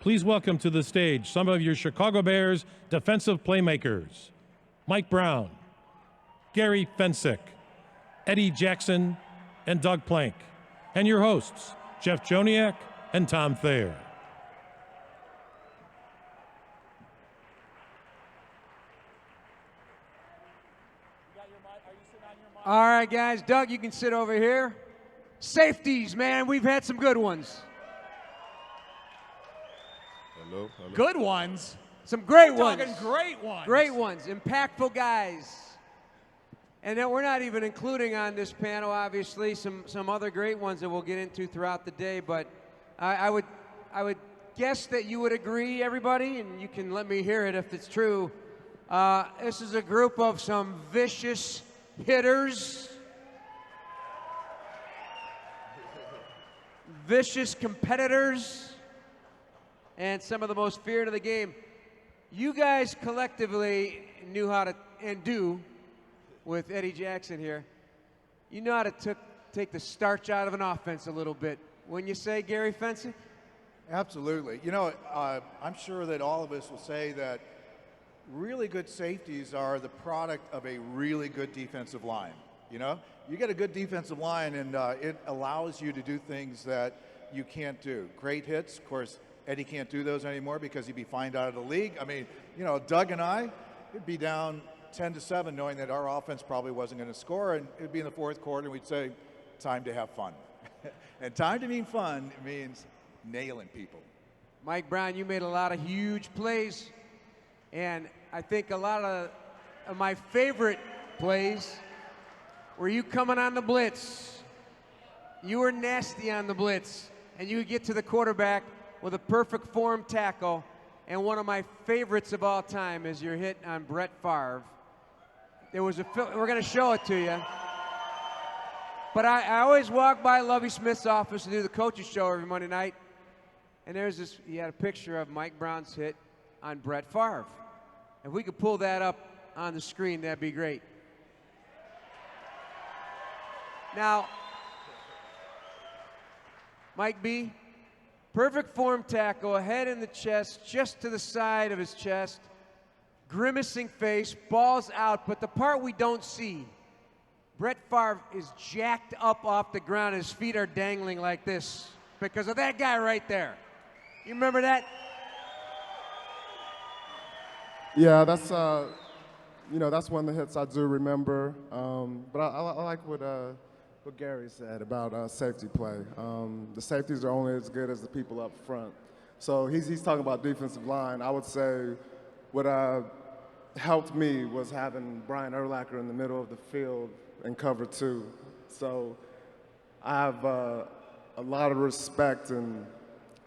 Please welcome to the stage some of your Chicago Bears defensive playmakers: Mike Brown, Gary Fencik, Eddie Jackson, and Doug Plank, and your hosts, Jeff Joniak and Tom Thayer. All right, guys. Doug, you can sit over here. Safeties, man. We've had some good ones. Hello. Good ones. Some great We're ones. talking great ones. Great ones. Impactful guys. And then we're not even including on this panel, obviously, some other great ones that we'll get into throughout the day. But I would guess that you would agree, everybody, and you can let me hear it if it's true. This is a group of some vicious hitters, vicious competitors, and some of the most feared of the game. You guys collectively knew how to, and do, with Eddie Jackson here, you know how to take the starch out of an offense a little bit. Wouldn't you say, Gary Fencik? Absolutely. You know, I'm sure that all of us will say that really good safeties are the product of a really good defensive line. You know, you get a good defensive line and it allows you to do things that you can't do. Great hits. Of course, Eddie can't do those anymore because he'd be fined out of the league. I mean, you know, Doug and I would be down 10-7 knowing that our offense probably wasn't going to score, and it'd be in the fourth quarter and we'd say, time to have fun. And time to mean fun means nailing people. Mike Brown, you made a lot of huge plays, and I think a lot of my favorite plays were you coming on the blitz. You were nasty on the blitz, and you would get to the quarterback with a perfect form tackle. And one of my favorites of all time is your hit on Brett Favre. There was we're going to show it to you. But I always walk by Lovie Smith's office to do the coaches show every Monday night, and there's this, he had a picture of Mike Brown's hit on Brett Favre. If we could pull that up on the screen, that'd be great. Now, Mike B, perfect form tackle, head in the chest, just to the side of his chest, grimacing face, balls out, but the part we don't see, Brett Favre is jacked up off the ground, his feet are dangling like this because of that guy right there. You remember that? Yeah, that's that's one of the hits I do remember. But I like what Gary said about safety play. The safeties are only as good as the people up front. So he's talking about defensive line. I would say what helped me was having Brian Urlacher in the middle of the field in cover 2. So I have a lot of respect and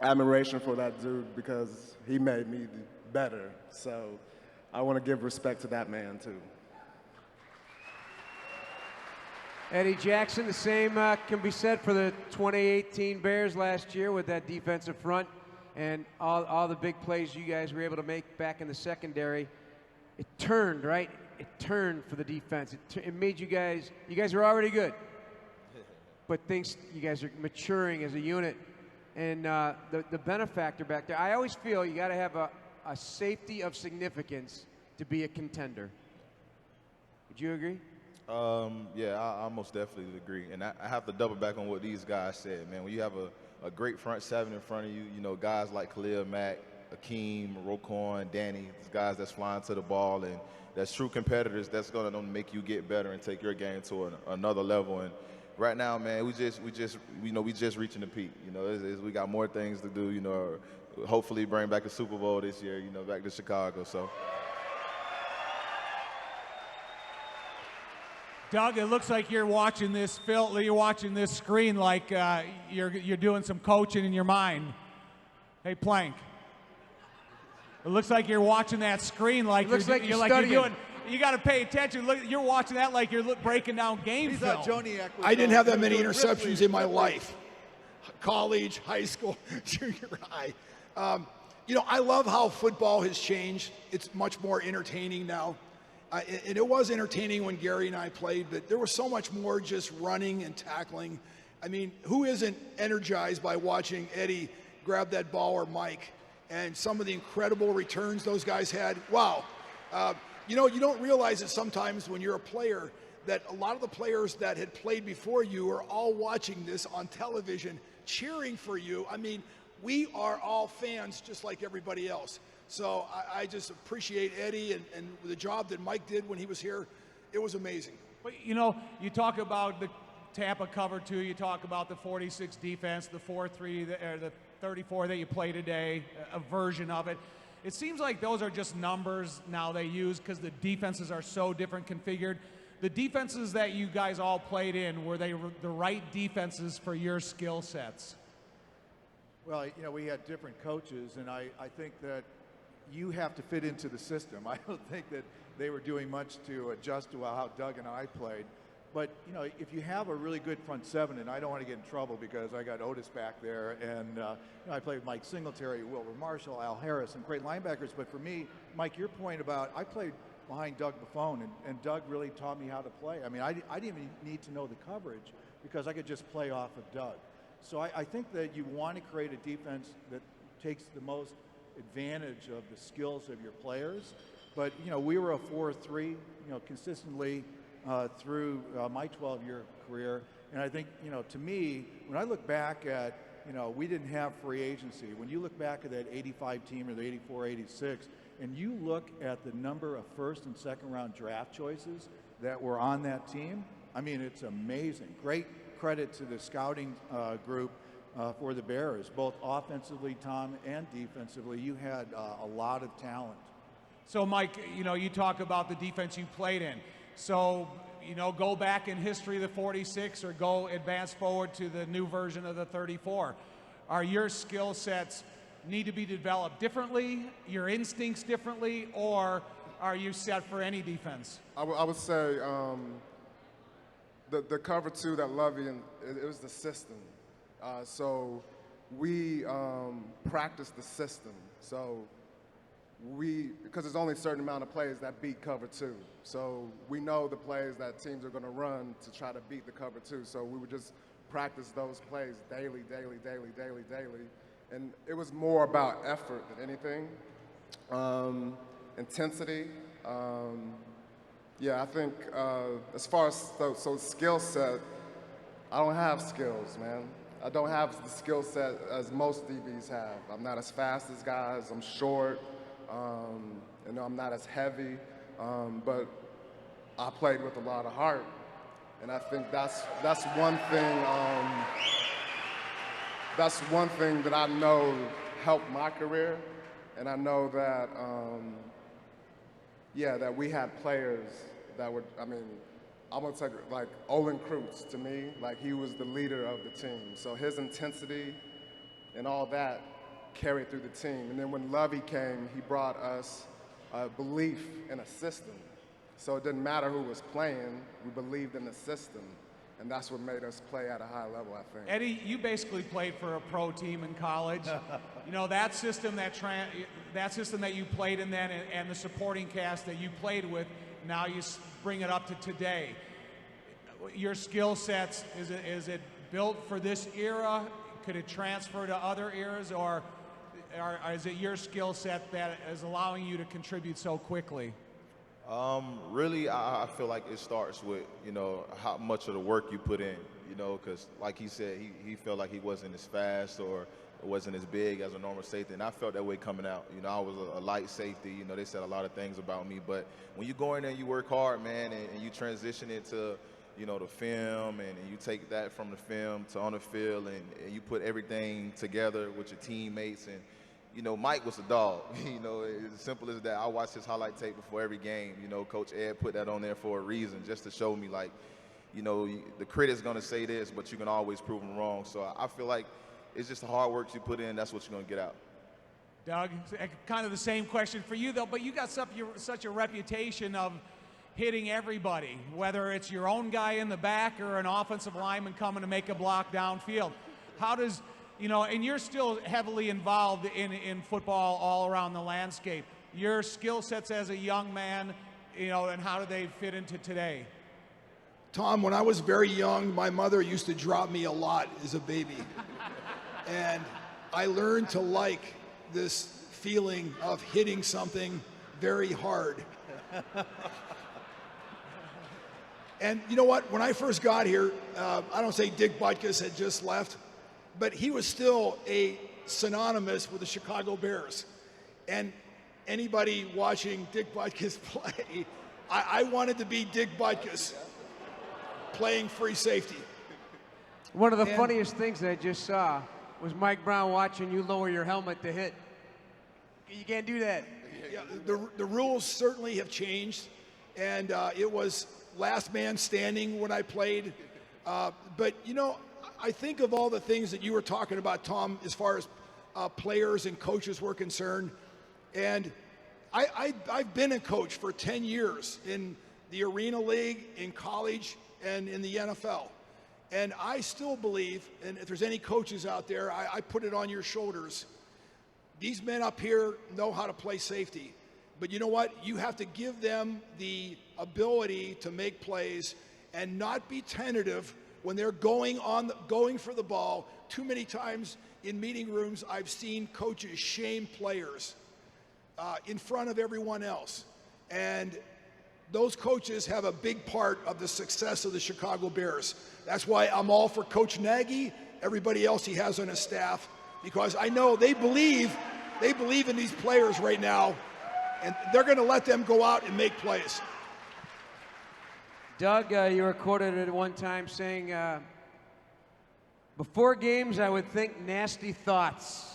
admiration for that dude because he made me better. So I want to give respect to that man too. Eddie Jackson, the same can be said for the 2018 Bears last year with that defensive front and all the big plays you guys were able to make back in the secondary. It turned, right? It turned for the defense. It made you guys were already good, but you guys are maturing as a unit. And the benefactor back there, I always feel you got to have a safety of significance to be a contender. Would you agree? Yeah, I most definitely agree. And I have to double back on what these guys said, man. When you have a great front seven in front of you, you know, guys like Khalil Mack, Akeem, Roquan, Danny, these guys that's flying to the ball and that's true competitors, that's going to make you get better and take your game to another level. And right now, man, we just reaching the peak. You know, we got more things to do. You know, hopefully bring back a Super Bowl this year. You know, back to Chicago. So. Doug, it looks like you're watching this you're watching this screen like you're doing some coaching in your mind. Hey, Plank. It looks like you're watching that screen like you're doing. You got to pay attention. Look, you're watching that like you're breaking down game film. I didn't have that many interceptions in my life. College, high school, junior high. You know, I love how football has changed. It's much more entertaining now. And it was entertaining when Gary and I played, but there was so much more just running and tackling. I mean, who isn't energized by watching Eddie grab that ball or Mike and some of the incredible returns those guys had. Wow. You know, you don't realize it sometimes when you're a player that a lot of the players that had played before you are all watching this on television, cheering for you. I mean, we are all fans just like everybody else. So I just appreciate Eddie and the job that Mike did when he was here. It was amazing. But you know, you talk about the Tampa cover 2, you talk about the 46 defense, the 4-3, or the 34 that you play today, a version of it. It seems like those are just numbers now they use because the defenses are so different configured. The defenses that you guys all played in, were they the right defenses for your skill sets? Well, you know, we had different coaches, and I think that you have to fit into the system. I don't think that they were doing much to adjust to how Doug and I played. But, you know, if you have a really good front seven, and I don't want to get in trouble because I got Otis back there, and you know, I played with Mike Singletary, Wilbur Marshall, Al Harris, and great linebackers. But for me, Mike, your point about I played behind Doug Buffone, and Doug really taught me how to play. I mean, I didn't even need to know the coverage because I could just play off of Doug. So I think that you want to create a defense that takes the most advantage of the skills of your players. But, you know, we were a 4-3, you know, consistently through my 12-year career. And I think, you know, to me, when I look back at, you know, we didn't have free agency. When you look back at that 85 team or the 84, 86, and you look at the number of first and second round draft choices that were on that team, I mean, it's amazing. Great credit to the scouting group for the Bears, both offensively, Tom, and defensively. You had a lot of talent. So, Mike, you know, you talk about the defense you played in. So, you know, go back in history of the 46 or go advance forward to the new version of the 34. Are your skill sets need to be developed differently, your instincts differently, or are you set for any defense? I would say the cover 2 that Lovey, and it was the system. So we practiced the system. So because there's only a certain amount of plays that beat cover 2. So we know the plays that teams are going to run to try to beat the cover 2. So we would just practice those plays daily. And it was more about effort than anything. Intensity. Yeah, I think as far as so skill set, I don't have skills, man. I don't have the skill set as most DBs have. I'm not as fast as guys. I'm short. You know, I'm not as heavy, but I played with a lot of heart, and I think that's one thing. That's one thing that I know helped my career, and I know that yeah, that we had players that would. I mean, I'm gonna take like Olin Kreutz to me, like he was the leader of the team. So his intensity and all that carried through the team. And then when Lovey came, he brought us a belief in a system. So it didn't matter who was playing, we believed in the system. And that's what made us play at a high level, I think. Eddie, you basically played for a pro team in college. You know, that system that system that you played in then and the supporting cast that you played with, now you bring it up to today. Your skill sets, is it built for this era? Could it transfer to other eras, or is it your skill set that is allowing you to contribute so quickly? Really, I feel like it starts with, you know, how much of the work you put in, you know, because like he said, he felt like he wasn't as fast or wasn't as big as a normal safety, and I felt that way coming out. You know, I was a light safety. You know, they said a lot of things about me, but when you go in there and you work hard, man, and you transition it to, you know, the film, and you take that from the film to on the field, and you put everything together with your teammates. And you know, Mike was a dog. You know, it's as simple as that. I watched his highlight tape before every game. You know, Coach Ed put that on there for a reason, just to show me, like, you know, the critic's going to say this, but you can always prove them wrong. So I feel like it's just the hard work you put in, that's what you're going to get out. Doug, kind of the same question for you, though, but you got such a reputation of hitting everybody, whether it's your own guy in the back or an offensive lineman coming to make a block downfield. How does, you know, and you're still heavily involved in football all around the landscape. Your skill sets as a young man, you know, and how do they fit into today? Tom, when I was very young, my mother used to drop me a lot as a baby. And I learned to like this feeling of hitting something very hard. And you know what? When I first got here, I don't say Dick Butkus had just left, but he was still synonymous with the Chicago Bears. And anybody watching Dick Butkus play, I wanted to be Dick Butkus playing free safety. One of the funniest things that I just saw was Mike Brown watching you lower your helmet to hit. You can't do that. Yeah, the rules certainly have changed, and it was last man standing when I played. But, you know, I think of all the things that you were talking about, Tom, as far as players and coaches were concerned. And I've been a coach for 10 years in the Arena League, in college, and in the NFL. And I still believe, and if there's any coaches out there, I put it on your shoulders. These men up here know how to play safety. But you know what? You have to give them the ability to make plays and not be tentative when they're going for the ball. Too many times in meeting rooms, I've seen coaches shame players in front of everyone else. And those coaches have a big part of the success of the Chicago Bears. That's why I'm all for Coach Nagy, everybody else he has on his staff, because I know they believe in these players right now, and they're going to let them go out and make plays. Doug, you were quoted at one time saying, before games, I would think nasty thoughts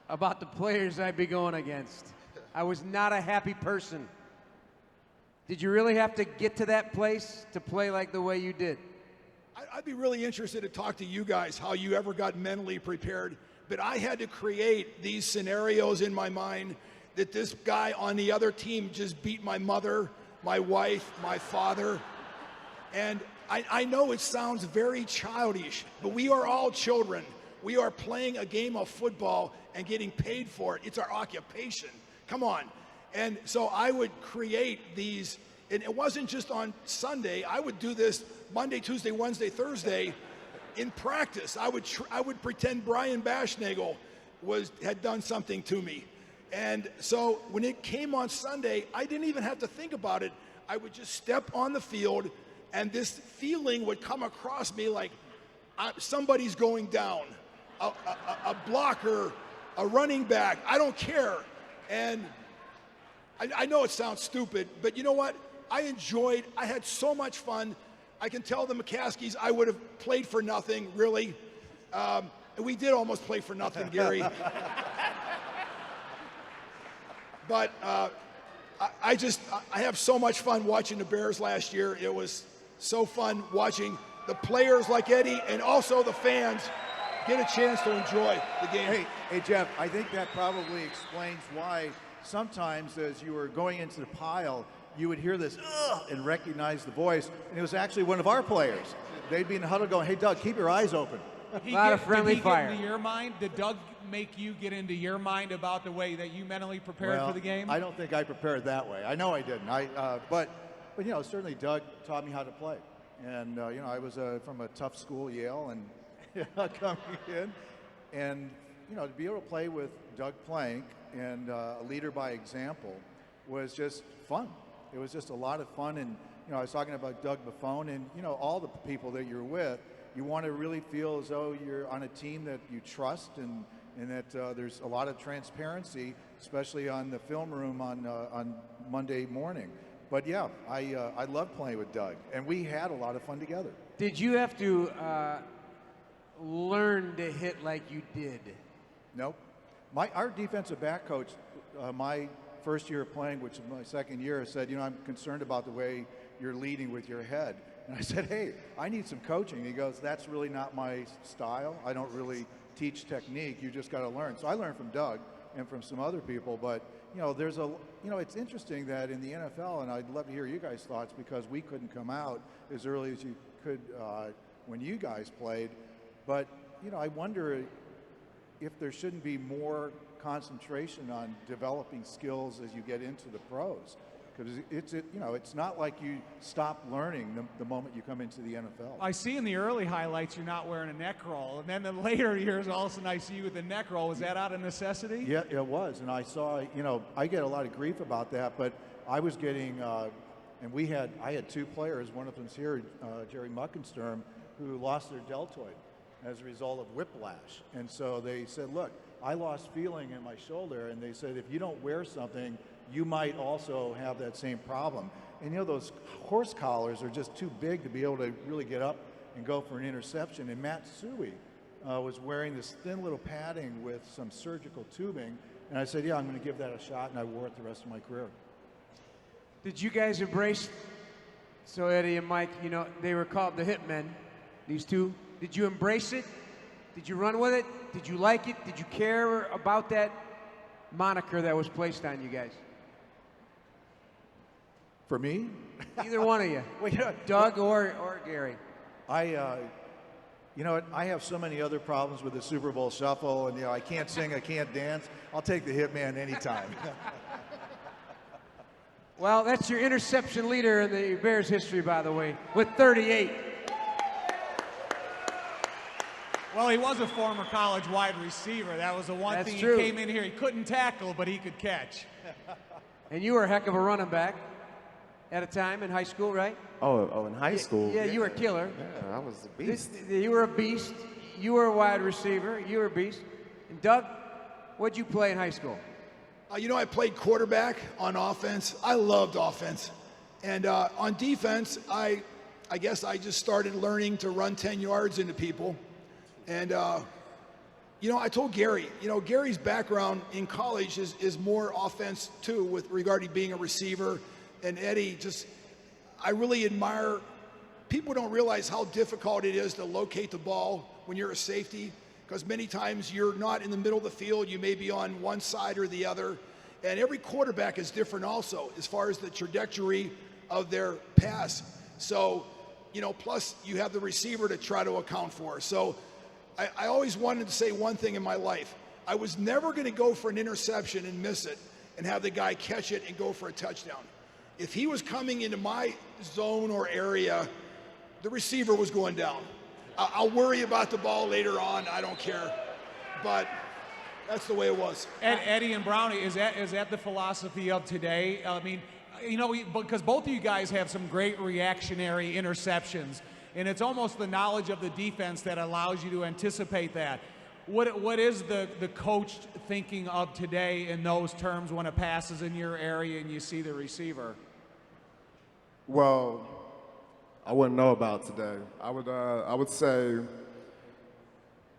about the players I'd be going against. I was not a happy person. Did you really have to get to that place to play like the way you did? I'd be really interested to talk to you guys how you ever got mentally prepared. But I had to create these scenarios in my mind that this guy on the other team just beat my mother, my wife, my father. And I know it sounds very childish, but we are all children. We are playing a game of football and getting paid for it. It's our occupation. Come on. And so I would create these, and it wasn't just on Sunday. I would do this Monday, Tuesday, Wednesday, Thursday in practice. I would pretend Brian Bashnagel had done something to me. And so when it came on Sunday, I didn't even have to think about it. I would just step on the field, and this feeling would come across me like somebody's going down, a blocker, a running back, I don't care. And I know it sounds stupid, but you know what? I had so much fun. I can tell the McCaskies I would have played for nothing, really. And we did almost play for nothing, Gary. But I have so much fun watching the Bears last year. It was so fun watching the players like Eddie and also the fans get a chance to enjoy the game. Hey, Jeff, I think that probably explains why sometimes as you were going into the pile, you would hear this "ugh" and recognize the voice, and it was actually one of our players. They'd be in the huddle going, "Hey, Doug, keep your eyes open." A lot of friendly fire. Did he get into your mind? Did Doug make you get into your mind about the way that you mentally prepared for the game? I don't think I prepared that way. I know I didn't. But you know, certainly Doug taught me how to play. And you know, I was from a tough school, Yale, and coming in, and you know, to be able to play with Doug Plank and a leader by example was just fun. It was just a lot of fun. And you know, I was talking about Doug Buffone, and you know, all the people that you're with, you want to really feel as though you're on a team that you trust, and that there's a lot of transparency, especially on the film room on Monday morning. But yeah, I love playing with Doug, and we had a lot of fun together. Did you have to learn to hit like you did? Nope. Our defensive back coach, my first year of playing, which is my second year, said, you know, I'm concerned about the way you're leading with your head. And I said, hey, I need some coaching. He goes, that's really not my style. I don't really teach technique. You just got to learn. So I learned from Doug and from some other people. But, you know, it's interesting that in the NFL, and I'd love to hear you guys' thoughts, because we couldn't come out as early as you could when you guys played. But, you know, I wonder if there shouldn't be more concentration on developing skills as you get into the pros. because it's not like you stop learning the moment you come into the NFL. I see in the early highlights you're not wearing a neck roll, and then the later years, all of a sudden I see you with a neck roll. Was that out of necessity? Yeah, it was, and I saw, I get a lot of grief about that, but I was getting, and I had two players, one of them's here, Jerry Muckensturm, who lost their deltoid as a result of whiplash. And so they said, look, I lost feeling in my shoulder, and they said, if you don't wear something, you might also have that same problem. And those horse collars are just too big to be able to really get up and go for an interception. And Matt Suhey was wearing this thin little padding with some surgical tubing. And I said, yeah, I'm going to give that a shot, and I wore it the rest of my career. Did you guys embrace, so Eddie and Mike, they were called the Hitmen, these two. Did you embrace it? Did you run with it? Did you like it? Did you care about that moniker that was placed on you guys? For me? Either one of you. Doug or Gary. You know what? I have so many other problems with the Super Bowl shuffle, and I can't sing, I can't dance. I'll take the Hitman anytime. Well, that's your interception leader in the Bears history, by the way, with 38. Well, he was a former college wide receiver. That was the one That's thing. true. He came in here, he couldn't tackle, but he could catch. And you were a heck of a running back at a time in high school, right? Oh, in high school? Yeah, you were a killer. Yeah, I was a beast. You were a beast. You were a wide receiver. You were a beast. And Doug, what'd you play in high school? I played quarterback on offense. I loved offense. And on defense, I guess I just started learning to run 10 yards into people. And, I told Gary, Gary's background in college is more offense, too, with regard to being a receiver. And Eddie, I really admire, people don't realize how difficult it is to locate the ball when you're a safety, because many times you're not in the middle of the field, you may be on one side or the other. And every quarterback is different also, as far as the trajectory of their pass. So, plus you have the receiver to try to account for. So I always wanted to say one thing in my life. I was never going to go for an interception and miss it and have the guy catch it and go for a touchdown. If he was coming into my zone or area, the receiver was going down. I'll worry about the ball later on. I don't care. But that's the way it was. Eddie and Brownie, is that the philosophy of today? I mean, because both of you guys have some great reactionary interceptions, and it's almost the knowledge of the defense that allows you to anticipate that. What is the coach thinking of today in those terms when a pass is in your area and you see the receiver? Well, I wouldn't know about today. I would say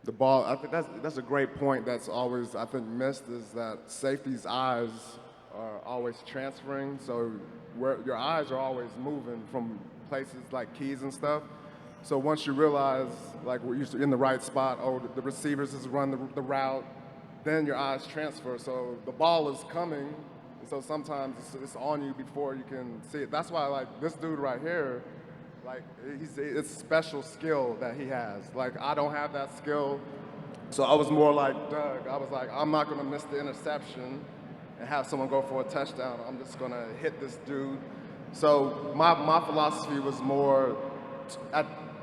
the ball. I think that's a great point. That's always, I think, missed, is that safety's eyes are always transferring. So your eyes are always moving from places like keys and stuff. So once you realize, like, you're in the right spot, the receivers is run the route, then your eyes transfer. So the ball is coming, and so sometimes it's on you before you can see it. That's why, like, this dude right here, like, it's a special skill that he has. Like, I don't have that skill. So I was more like Doug. I was like, I'm not going to miss the interception and have someone go for a touchdown. I'm just going to hit this dude. So my philosophy was more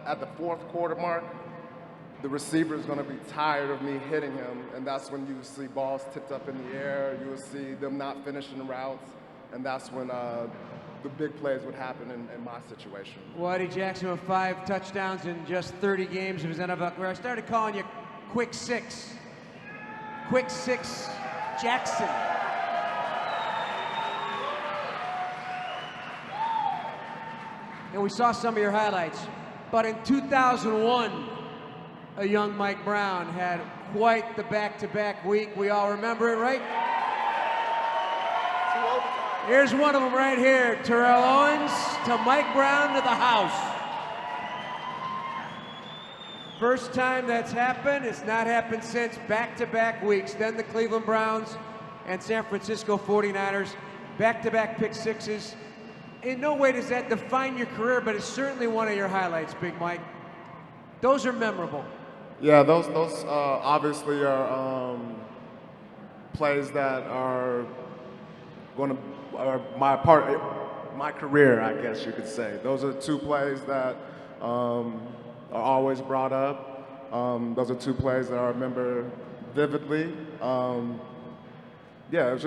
at the fourth quarter mark, the receiver is going to be tired of me hitting him, and that's when you see balls tipped up in the air. You will see them not finishing routes, and that's when the big plays would happen in my situation. Well, Eddie Jackson with 5 touchdowns in just 30 games of his NFL career. I started calling you Quick Six. Quick Six Jackson. And we saw some of your highlights. But in 2001, a young Mike Brown had quite the back-to-back week. We all remember it, right? Here's one of them right here. Terrell Owens to Mike Brown to the house. First time that's happened. It's not happened since. Back-to-back weeks. Then the Cleveland Browns and San Francisco 49ers. Back-to-back pick sixes. In no way does that define your career, but it's certainly one of your highlights, Big Mike. Those are memorable. Yeah, those obviously are plays that are going to or my career, I guess you could say. Those are two plays that are always brought up. Those are two plays that I remember vividly. Yeah, it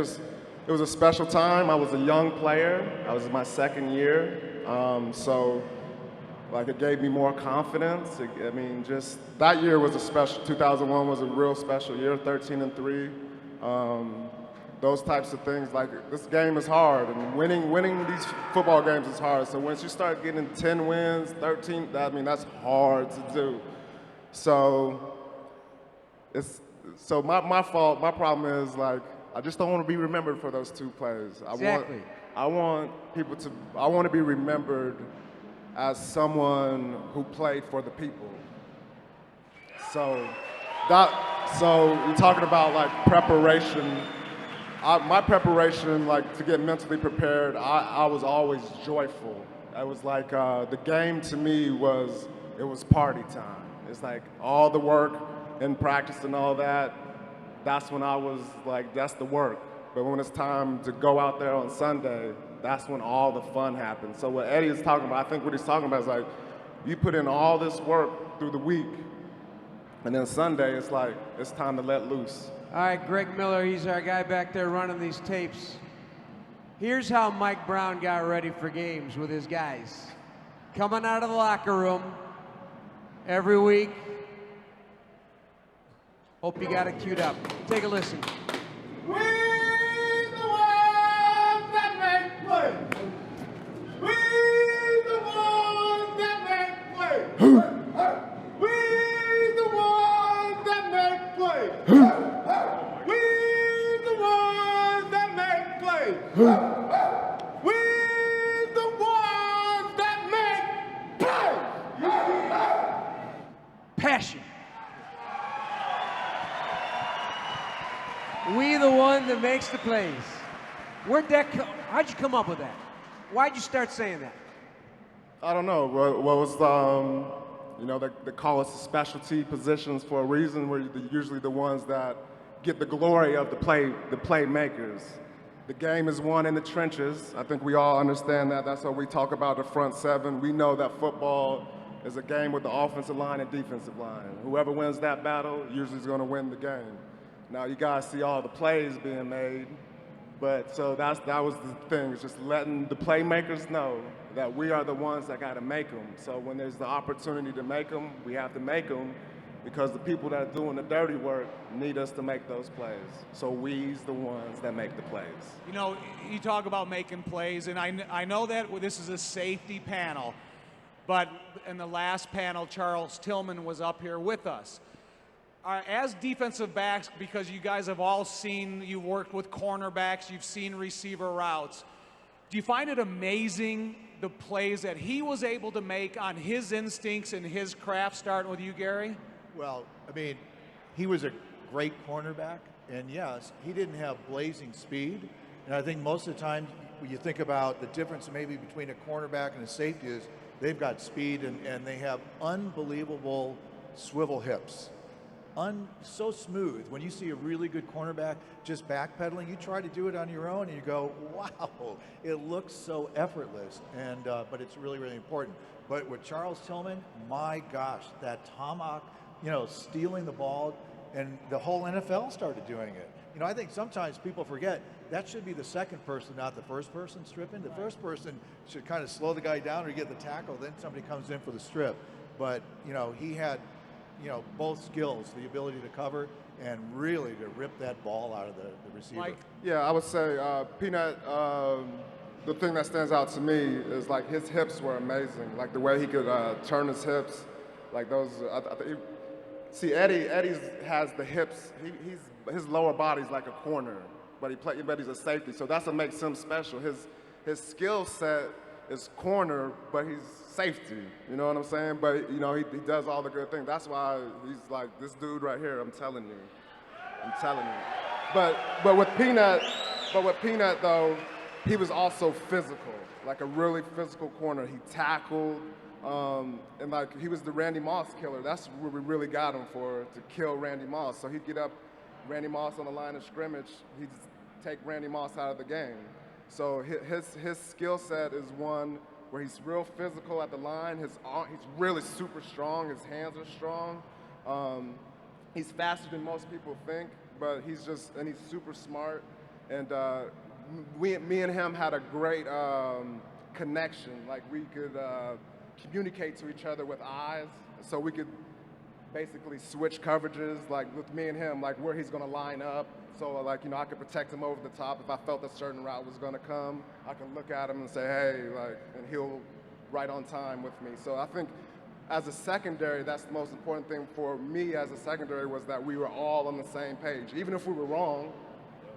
was a special time. I was a young player. I was in my second year. So like it gave me more confidence. I mean, just that year was a special, 2001 was a real special year, 13-3. Those types of things, like this game is hard, and winning these football games is hard. So once you start getting 10 wins, 13, I mean, that's hard to do. So my fault, my problem is like, I just don't want to be remembered for those two plays. Exactly. I want to be remembered as someone who played for the people. So you're talking about like preparation. My preparation, like to get mentally prepared, I was always joyful. I was like, the game to me was party time. It's like all the work and practice and all that, that's when I was like, that's the work. But when it's time to go out there on Sunday, that's when all the fun happens. So what Eddie is talking about, I think what he's talking about is like, you put in all this work through the week, and then Sunday, it's like, it's time to let loose. All right, Greg Miller, he's our guy back there running these tapes. Here's how Mike Brown got ready for games with his guys. Coming out of the locker room every week. Hope you got it queued up. Take a listen. We the ones that make plays. We the ones that make plays. We the ones that make plays. We the ones that make plays. We the ones that make plays. Passion. We the one that makes the plays. Where'd that come? How'd you come up with that? Why'd you start saying that? I don't know. What was you know, they call us specialty positions for a reason. We're usually the ones that get the glory of the playmakers. The game is won in the trenches. I think we all understand that. That's what we talk about the front seven. We know that football is a game with the offensive line and defensive line. Whoever wins that battle usually is going to win the game. Now you guys see all the plays being made, but so that was the thing. It's just letting the playmakers know that we are the ones that got to make them. So when there's the opportunity to make them, we have to make them, because the people that are doing the dirty work need us to make those plays. So we's the ones that make the plays. You know, you talk about making plays, and I know that this is a safety panel, but in the last panel, Charles Tillman was up here with us. As defensive backs, because you guys have all seen, you've worked with cornerbacks, you've seen receiver routes, do you find it amazing the plays that he was able to make on his instincts and his craft, starting with you, Gary? Well, I mean, he was a great cornerback, and yes, he didn't have blazing speed. And I think most of the time, when you think about the difference maybe between a cornerback and a safety is they've got speed and they have unbelievable swivel hips. So smooth. When you see a really good cornerback just backpedaling, you try to do it on your own and you go, wow, it looks so effortless. And but it's really, really important. But with Charles Tillman, my gosh, that tomahawk, you know, stealing the ball, and the whole NFL started doing it. You know, I think sometimes people forget that should be the second person, not the first person stripping. The first person should kind of slow the guy down or get the tackle, then somebody comes in for the strip. But, you know, he had, you know, both skills, the ability to cover and really to rip that ball out of the receiver. Mike? Yeah, I would say Peanut, the thing that stands out to me is like his hips were amazing. Like the way he could turn his hips, like those. See, Eddie has the hips. His lower body's like a corner, but he's a safety. So that's what makes him special. His skill set is corner, but he's safety. You know what I'm saying? But you know he does all the good things. That's why he's like this dude right here. I'm telling you. But with Peanut though, he was also physical, like a really physical corner. He tackled, and like he was the Randy Moss killer. That's what we really got him for, to kill Randy Moss. So he'd get up, Randy Moss on the line of scrimmage, he'd take Randy Moss out of the game. So his skill set is one where he's real physical at the line. He's really super strong. His hands are strong. He's faster than most people think, but he's super smart. And me and him had a great connection. Like we could communicate to each other with eyes, so we could basically switch coverages, like with me and him, like where he's gonna line up. So like, I could protect him over the top. If I felt a certain route was gonna come, I could look at him and say, hey, and he'll right on time with me. So I think as a secondary, that's the most important thing for me as a secondary, was that we were all on the same page. Even if we were wrong,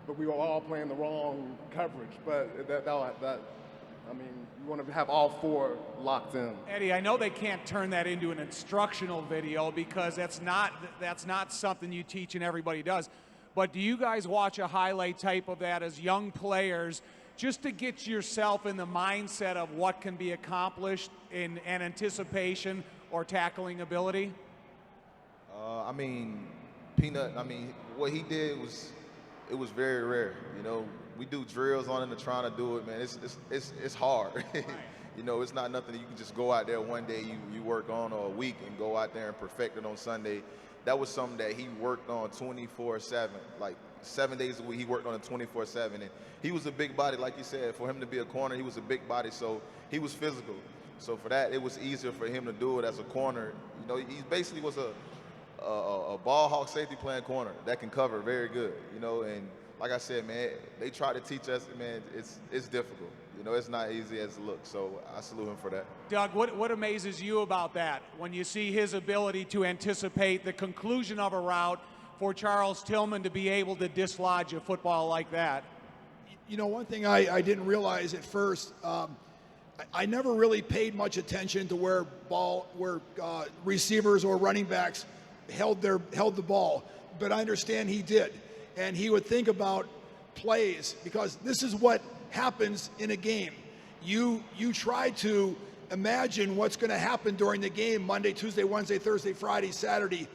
but we were all playing the wrong coverage. But you want to have all four locked in. Eddie, I know they can't turn that into an instructional video because that's not something you teach and everybody does. But do you guys watch a highlight type of that as young players just to get yourself in the mindset of what can be accomplished in an anticipation or tackling ability? Peanut, what he did was very rare. We do drills on him to trying to do it, man. It's hard. It's not nothing you can just go out there one day you work on, or a week, and go out there and perfect it on Sunday. That was something that he worked on 24/7, like 7 days a week. He worked on it 24/7, and he was a big body, like you said. For him to be a corner, he was a big body, so he was physical. So for that, it was easier for him to do it as a corner. He basically was a ball hawk safety playing corner that can cover very good. And like I said, man, they try to teach us, man. It's difficult. It's not easy as it looks. So I salute him for that. Doug, what amazes you about that when you see his ability to anticipate the conclusion of a route for Charles Tillman to be able to dislodge a football like that? One thing I didn't realize at first, I never really paid much attention to where receivers or running backs held the ball, but I understand he did, and he would think about plays, because this is what happens in a game. You try to imagine what's going to happen during the game, Monday, Tuesday, Wednesday, Thursday, Friday, Saturday,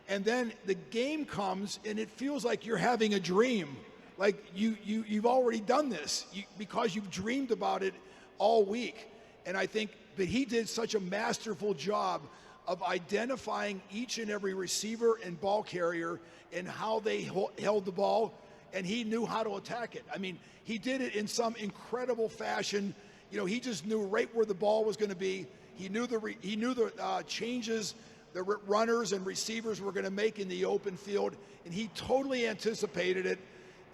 and then the game comes and it feels like you're having a dream, like you've already done this because you've dreamed about it all week. And I think that he did such a masterful job of identifying each and every receiver and ball carrier and how they held the ball, and he knew how to attack it. He did it in some incredible fashion. He just knew right where the ball was going to be. He knew the changes the runners and receivers were going to make in the open field, and he totally anticipated it.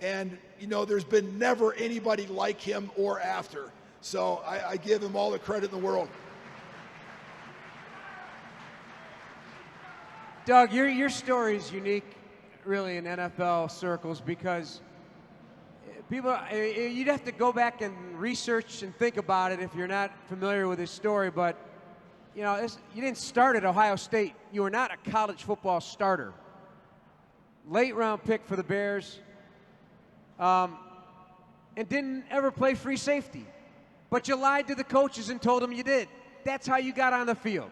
And there's been never anybody like him or after. So I give him all the credit in the world. Doug, your story is unique, really, in NFL circles, because you'd have to go back and research and think about it if you're not familiar with his story. But you didn't start at Ohio State. You were not a college football starter. Late round pick for the Bears, and didn't ever play free safety. But you lied to the coaches and told them you did. That's how you got on the field.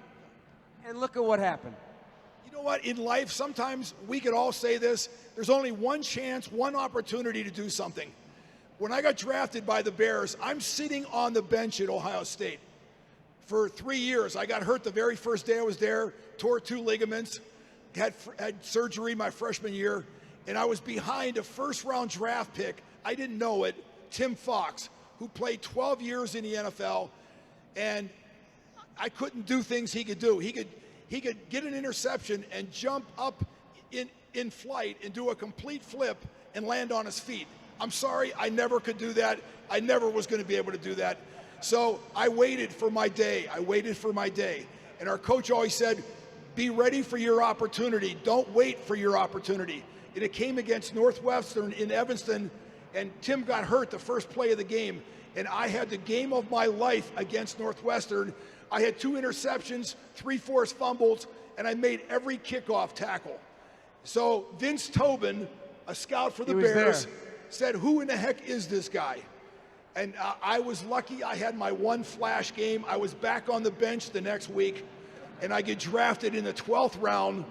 And look at what happened. You know what? In life, sometimes we could all say this. There's only one chance, one opportunity to do something. When I got drafted by the Bears, I'm sitting on the bench at Ohio State. For 3 years, I got hurt the very first day I was there, tore 2 ligaments, had surgery my freshman year, and I was behind a first-round draft pick. I didn't know it, Tim Fox, who played 12 years in the NFL, and I couldn't do things he could do. He could get an interception and jump up in flight and do a complete flip and land on his feet. I'm sorry, I never could do that. I never was going to be able to do that. So I waited for my day. And our coach always said, be ready for your opportunity. Don't wait for your opportunity. And it came against Northwestern in Evanston, and Tim got hurt the first play of the game. And I had the game of my life against Northwestern. I had 2 interceptions, 3 forced fumbles, and I made every kickoff tackle. So Vince Tobin, a scout for the Bears, said, who in the heck is this guy? And I was lucky I had my one flash game. I was back on the bench the next week, and I get drafted in the 12th round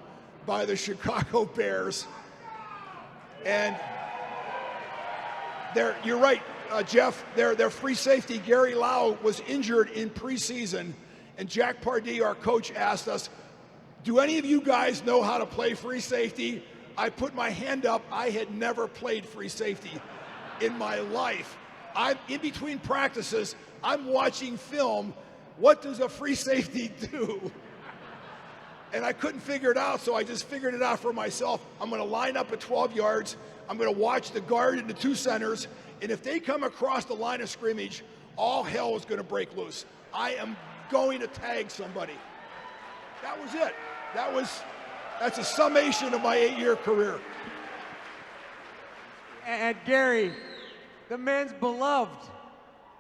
by the Chicago Bears. And you're right, Jeff, their free safety, Gary Lau, was injured in preseason, and Jack Pardee, our coach, asked us, do any of you guys know how to play free safety? I put my hand up. I had never played free safety in my life. I'm in between practices. I'm watching film. What does a free safety do? And I couldn't figure it out, so I just figured it out for myself. I'm going to line up at 12 yards. I'm going to watch the guard and the two centers, and if they come across the line of scrimmage, all hell is going to break loose. I am going to tag somebody. That was it. That's a summation of my 8-year career. And Gary, the man's beloved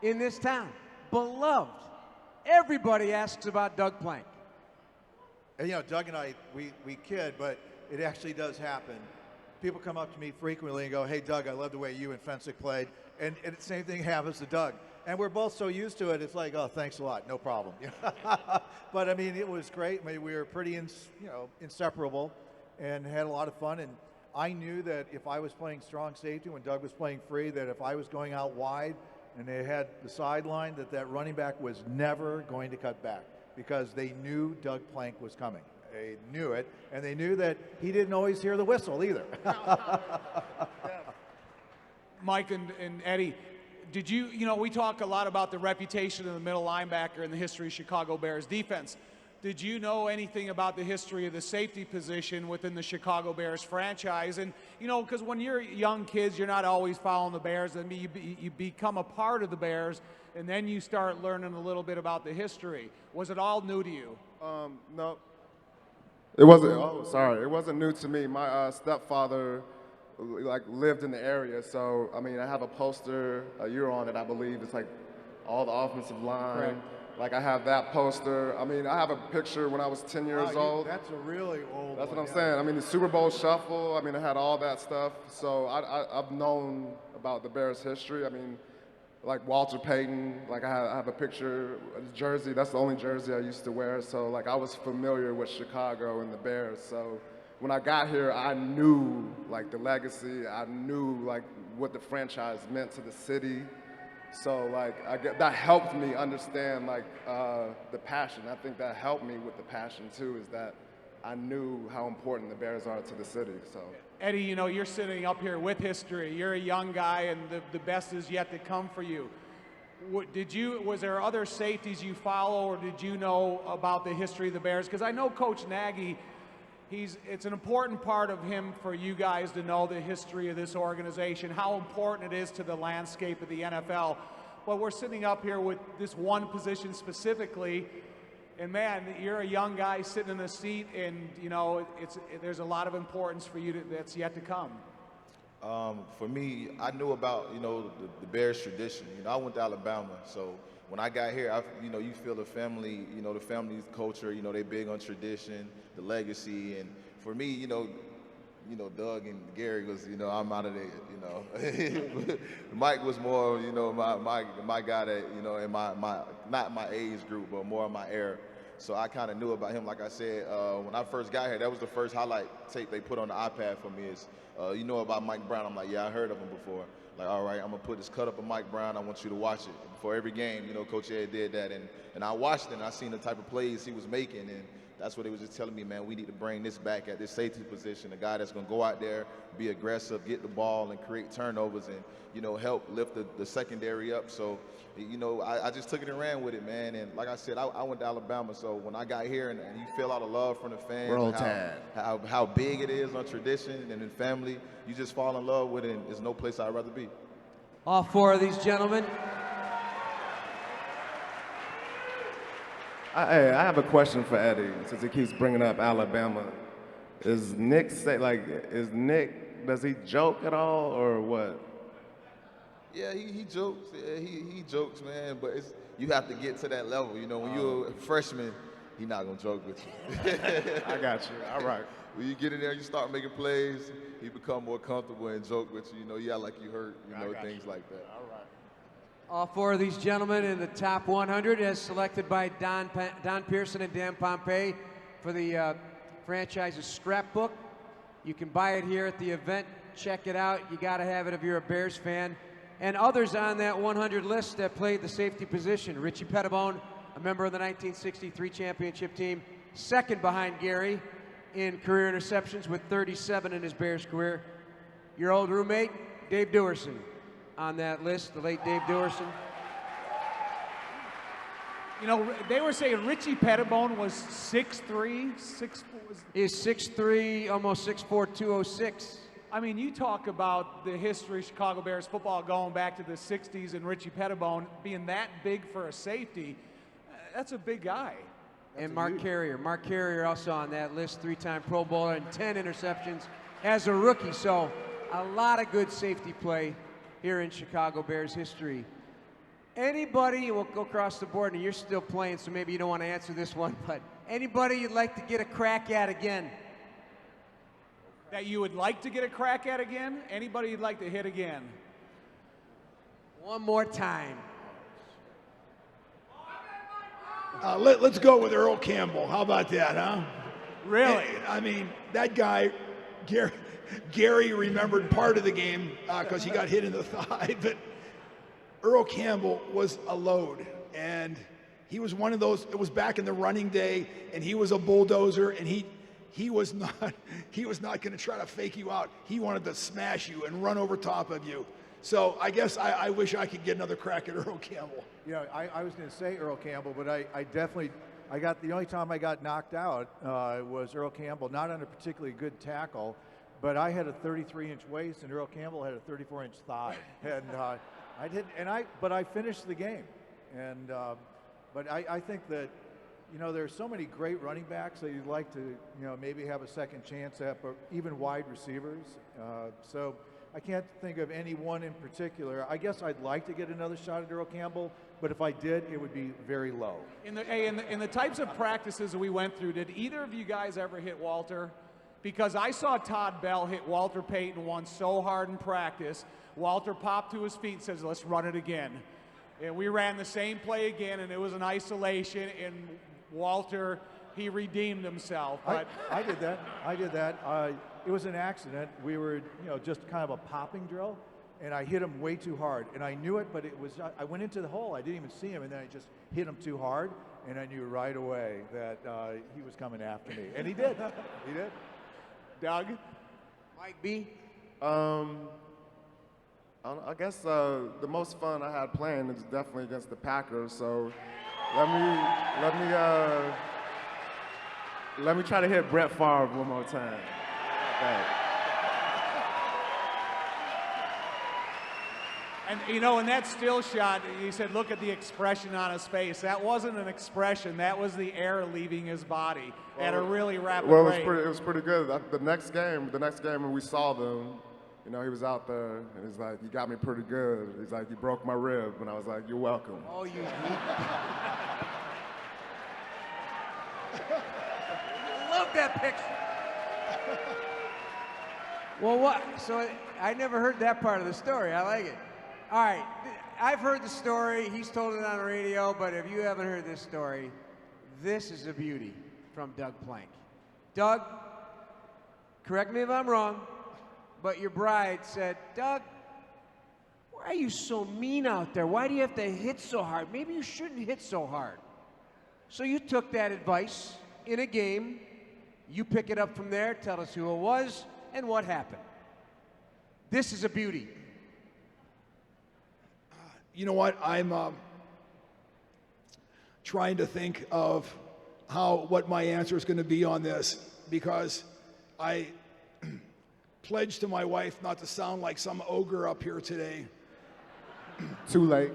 in this town. Beloved. Everybody asks about Doug Plank. And Doug and I, we kid, but it actually does happen. People come up to me frequently and go, hey, Doug, I love the way you and Fensick played. And the same thing happens to Doug. And we're both so used to it, it's like, oh, thanks a lot, no problem. But, I mean, it was great. I mean, we were pretty, inseparable and had a lot of fun. And I knew that if I was playing strong safety when Doug was playing free, that if I was going out wide and they had the sideline, that running back was never going to cut back because they knew Doug Plank was coming. They knew it, and they knew that he didn't always hear the whistle either. Mike and Eddie, did we talk a lot about the reputation of the middle linebacker in the history of Chicago Bears defense. Did you know anything about the history of the safety position within the Chicago Bears franchise? And, because when you're young kids, you're not always following the Bears. And you become a part of the Bears, and then you start learning a little bit about the history. Was it all new to you? No. It wasn't. Oh, sorry. It wasn't new to me. My stepfather, lived in the area. So, I mean, I have a poster. You're on it, I believe. It's like all the offensive line. Correct. Like I have that poster. I mean, I have a picture when I was 10 years old. That's a really old That's one, what I'm saying. I mean, the Super Bowl Shuffle. I mean, I had all that stuff. So I've known about the Bears' history. I mean, like Walter Payton. Like I have a picture, a jersey. That's the only jersey I used to wear. So like I was familiar with Chicago and the Bears. So when I got here, I knew like the legacy. I knew like what the franchise meant to the city. So like that helped me understand like the passion. I think that helped me with the passion too. Is that I knew how important the Bears are to the city. So Eddie, you're sitting up here with history. You're a young guy, and the best is yet to come for you. Was there other safeties you follow, or did you know about the history of the Bears? Because I know Coach Nagy. It's an important part of him for you guys to know the history of this organization, how important it is to the landscape of the NFL. But we're sitting up here with this one position specifically, and man, you're a young guy sitting in the seat, and there's a lot of importance for you that's yet to come. For me, I knew about the Bears tradition. I went to Alabama, so when I got here, you feel the family, the family's culture. They big on tradition, the legacy, and for me, Doug and Gary was, I'm out of there. Mike was more, my guy that, in my not my age group, but more of my era. So I kind of knew about him. Like I said, when I first got here, that was the first highlight tape they put on the iPad for me. Is about Mike Brown? I'm like, yeah, I heard of him before. Like, all right, I'm gonna put this cut up of Mike Brown. I want you to watch it before every game. Coach Ed did that, and I watched it, and I seen the type of plays he was making, and that's what he was just telling me, man. We need to bring this back at this safety position. A guy that's gonna go out there, be aggressive, get the ball, and create turnovers, and help lift the secondary up. So, I just took it and ran with it, man. And like I said, I went to Alabama, so when I got here, and you feel all the love from the fans, Roll and Tide. how big it is on tradition and in family, you just fall in love with it, and there's no place I'd rather be. All four of these gentlemen. I have a question for Eddie, since he keeps bringing up Alabama. Does Nick, does he joke at all, or what? Yeah, he jokes. Yeah, he jokes, man. But you have to get to that level. When you're a freshman, he's not gonna joke with you. I got you. All right. When you get in there, you start making plays. He become more comfortable and joke with you. Yeah, like you hurt. Things like that. All right. All four of these gentlemen in the top 100 as selected by Don Pearson and Dan Pompei for the franchise's scrapbook. You can buy it here at the event. Check it out. You got to have it if you're a Bears fan. And others on that 100 list that played the safety position. Richie Pettibone, a member of the 1963 championship team, second behind Gary in career interceptions with 37 in his Bears career. Your old roommate, Dave Duerson, on that list, the late Dave Duerson. You know, they were saying Richie Pettibone was 6'3", He's 6'3", almost 6'4", 206. I mean, you talk about the history of Chicago Bears football going back to the 60s and Richie Pettibone being that big for a safety. That's a big guy. And Mark Carrier. Mark Carrier also on that list, 3-time Pro Bowler and 10 interceptions as a rookie. So a lot of good safety play here in Chicago Bears history. Anybody, we'll go across the board, and you're still playing, so maybe you don't want to answer this one, but anybody you'd like to get a crack at again? That you would like to get a crack at again? Anybody you'd like to hit again? One more time. Let's go with Earl Campbell. How about that, huh? Really? I mean, that guy, Gary remembered part of the game because he got hit in the thigh, but Earl Campbell was a load, and he was one of those. It was back in the running day, and he was a bulldozer, and he was not going to try to fake you out. He wanted to smash you and run over top of you. So I guess I wish I could get another crack at Earl Campbell. Yeah, I was going to say Earl Campbell, but the only time I got knocked out was Earl Campbell, not on a particularly good tackle, but I had a 33-inch waist and Earl Campbell had a 34-inch thigh, and I finished the game, and but I think that there's so many great running backs that you'd like to maybe have a second chance at, but even wide receivers. So I can't think of any one in particular. I guess I'd like to get another shot at Earl Campbell, but if I did, it would be very low. In the types of practices that we went through, did either of you guys ever hit Walter? Because I saw Todd Bell hit Walter Payton once so hard in practice, Walter popped to his feet and says, "Let's run it again." And we ran the same play again, and it was an isolation, and Walter, he redeemed himself. But I did that. It was an accident. We were, just kind of a popping drill, and I hit him way too hard. And I knew it, but I went into the hole. I didn't even see him, and then I just hit him too hard, and I knew right away that he was coming after me. And he did. He did. Doug? Mike B? I guess the most fun I had playing is definitely against the Packers. So let me try to hit Brett Favre one more time. And in that still shot, he said, "Look at the expression on his face." That wasn't an expression. That was the air leaving his body at a really rapid rate. It was pretty good. The next game when we saw them, he was out there, and he's like, "You got me pretty good." He's like, "You broke my rib," and I was like, "You're welcome." Oh, you love that picture. Well, what? So I never heard that part of the story. I like it. All right, I've heard the story. He's told it on the radio, but if you haven't heard this story, this is a beauty from Doug Plank. Doug, correct me if I'm wrong, but your bride said, "Doug, why are you so mean out there? Why do you have to hit so hard? Maybe you shouldn't hit so hard." So you took that advice in a game. You pick it up from there. Tell us who it was and what happened. This is a beauty. You know what? I'm trying to think of what my answer is going to be on this, because I pledged to my wife not to sound like some ogre up here today. Too late.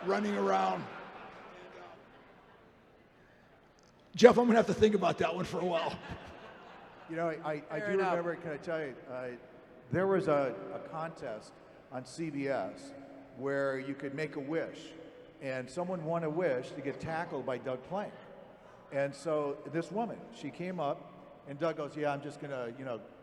Running around. Jeff, I'm going to have to think about that one for a while. I do remember, can I tell you, there was a contest on CBS where you could make a wish, and someone won a wish to get tackled by Doug Plank. And so this woman, she came up, and Doug goes, "Yeah, I'm just going to,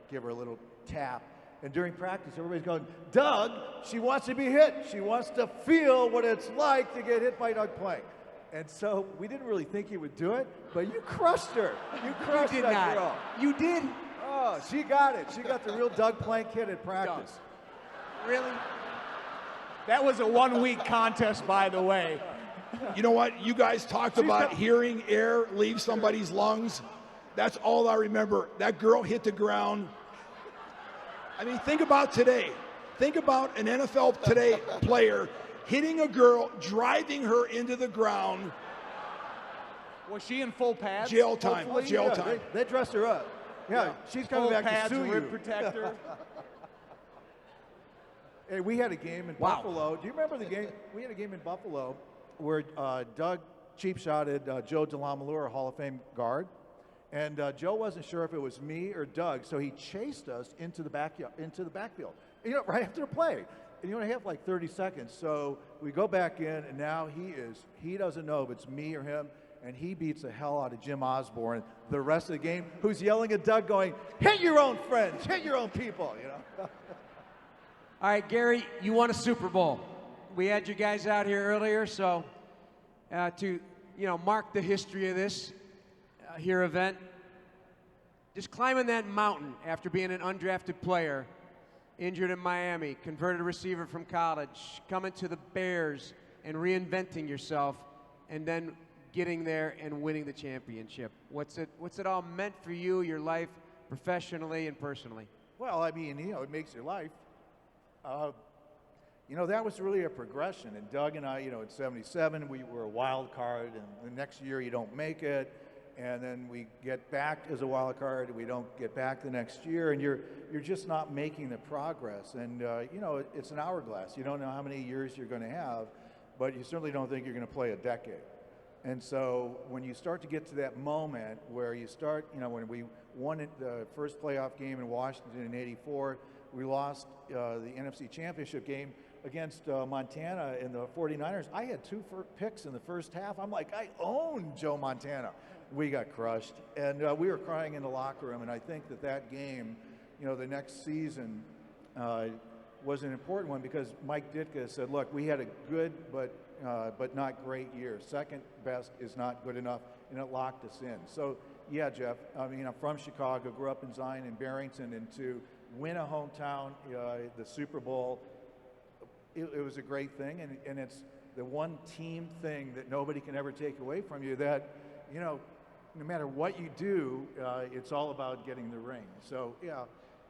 give her a little tap." And during practice, everybody's going, "Doug, she wants to be hit. She wants to feel what it's like to get hit by Doug Plank." And so we didn't really think he would do it, but you crushed her. You crushed that girl. You did? Oh, she got it. She got the real Doug Plank hit at practice. Really? That was a 1-week contest, by the way. You know what? You guys talked about hearing air leave somebody's lungs. That's all I remember. That girl hit the ground. I mean, think about today. Think about an NFL Today player hitting a girl, driving her into the ground. Was she in full pads? Jail time. hopefully? Jail Yeah, time. they dressed her up. Yeah, she's coming Full back pads, to sue you. rib protector. Hey, we had a game in Buffalo. Do you remember the game? We had a game in Buffalo where Doug cheap shotted Joe DeLamalure, a Hall of Fame guard, and Joe wasn't sure if it was me or Doug, so he chased us into the backfield. You know, right after the play. And you only have like 30 seconds, so we go back in, and now he doesn't know if it's me or him, and he beats the hell out of Jim Osborne the rest of the game, who's yelling at Doug, going, "Hit your own friends, hit your own people," you know. All right, Gary, you won a Super Bowl. We had you guys out here earlier, so to mark the history of this here event, just climbing that mountain after being an undrafted player, injured in Miami, converted receiver from college, coming to the Bears and reinventing yourself, and then getting there and winning the championship. What's it all meant for you, your life, professionally and personally? Well, I mean, it makes your life. That was really a progression. And Doug and I, at 77, we were a wild card, and the next year you don't make it, and then we get back as a wild card, and we don't get back the next year, and you're just not making the progress. And it's an hourglass. You don't know how many years you're going to have, but you certainly don't think you're going to play a decade. And so when you start to get to that moment where you start, when we won the first playoff game in Washington in '84, we lost the NFC Championship game against Montana in the 49ers. I had 2 picks in the first half. I'm like, I own Joe Montana. We got crushed, and we were crying in the locker room. And I think that game, the next season, was an important one because Mike Ditka said, look, we had a good but not great year. Second best is not good enough, and it locked us in. So, yeah, Jeff, I mean, I'm from Chicago, grew up in Zion and Barrington, and to win a hometown, the Super Bowl, it was a great thing, and it's the one team thing that nobody can ever take away from you, that, no matter what you do, it's all about getting the ring. So, yeah,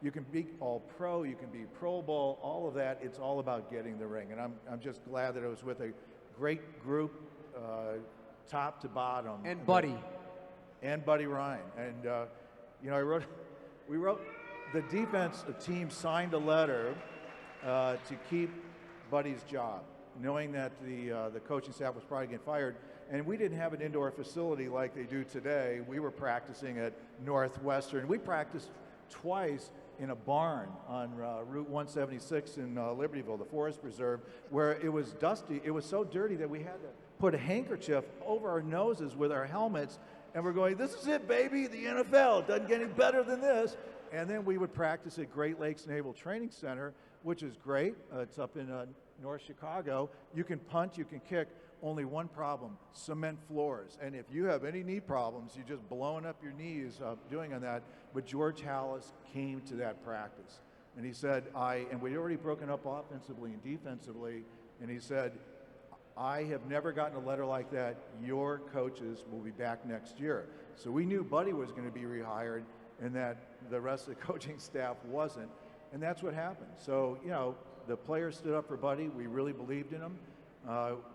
you can be all-pro, you can be Pro Bowl, all of that, it's all about getting the ring. And I'm just glad that I was with a great group, top to bottom. And Buddy. And Buddy Ryan. And, we wrote, the defense team signed a letter to keep Buddy's job, knowing that the coaching staff was probably getting fired. And we didn't have an indoor facility like they do today. We were practicing at Northwestern. We practiced twice in a barn on Route 176 in Libertyville, the Forest Preserve, where it was dusty. It was so dirty that we had to put a handkerchief over our noses with our helmets, and we're going, this is it, baby, the NFL. Doesn't get any better than this. And then we would practice at Great Lakes Naval Training Center, which is great. It's up in North Chicago. You can punt, you can kick. Only one problem, cement floors. And if you have any knee problems, you're just blowing up your knees doing on that. But George Halas came to that practice. And he said, and we'd already broken up offensively and defensively, and he said, I have never gotten a letter like that. Your coaches will be back next year. So we knew Buddy was going to be rehired and that the rest of the coaching staff wasn't. And that's what happened. So, the players stood up for Buddy. We really believed in him.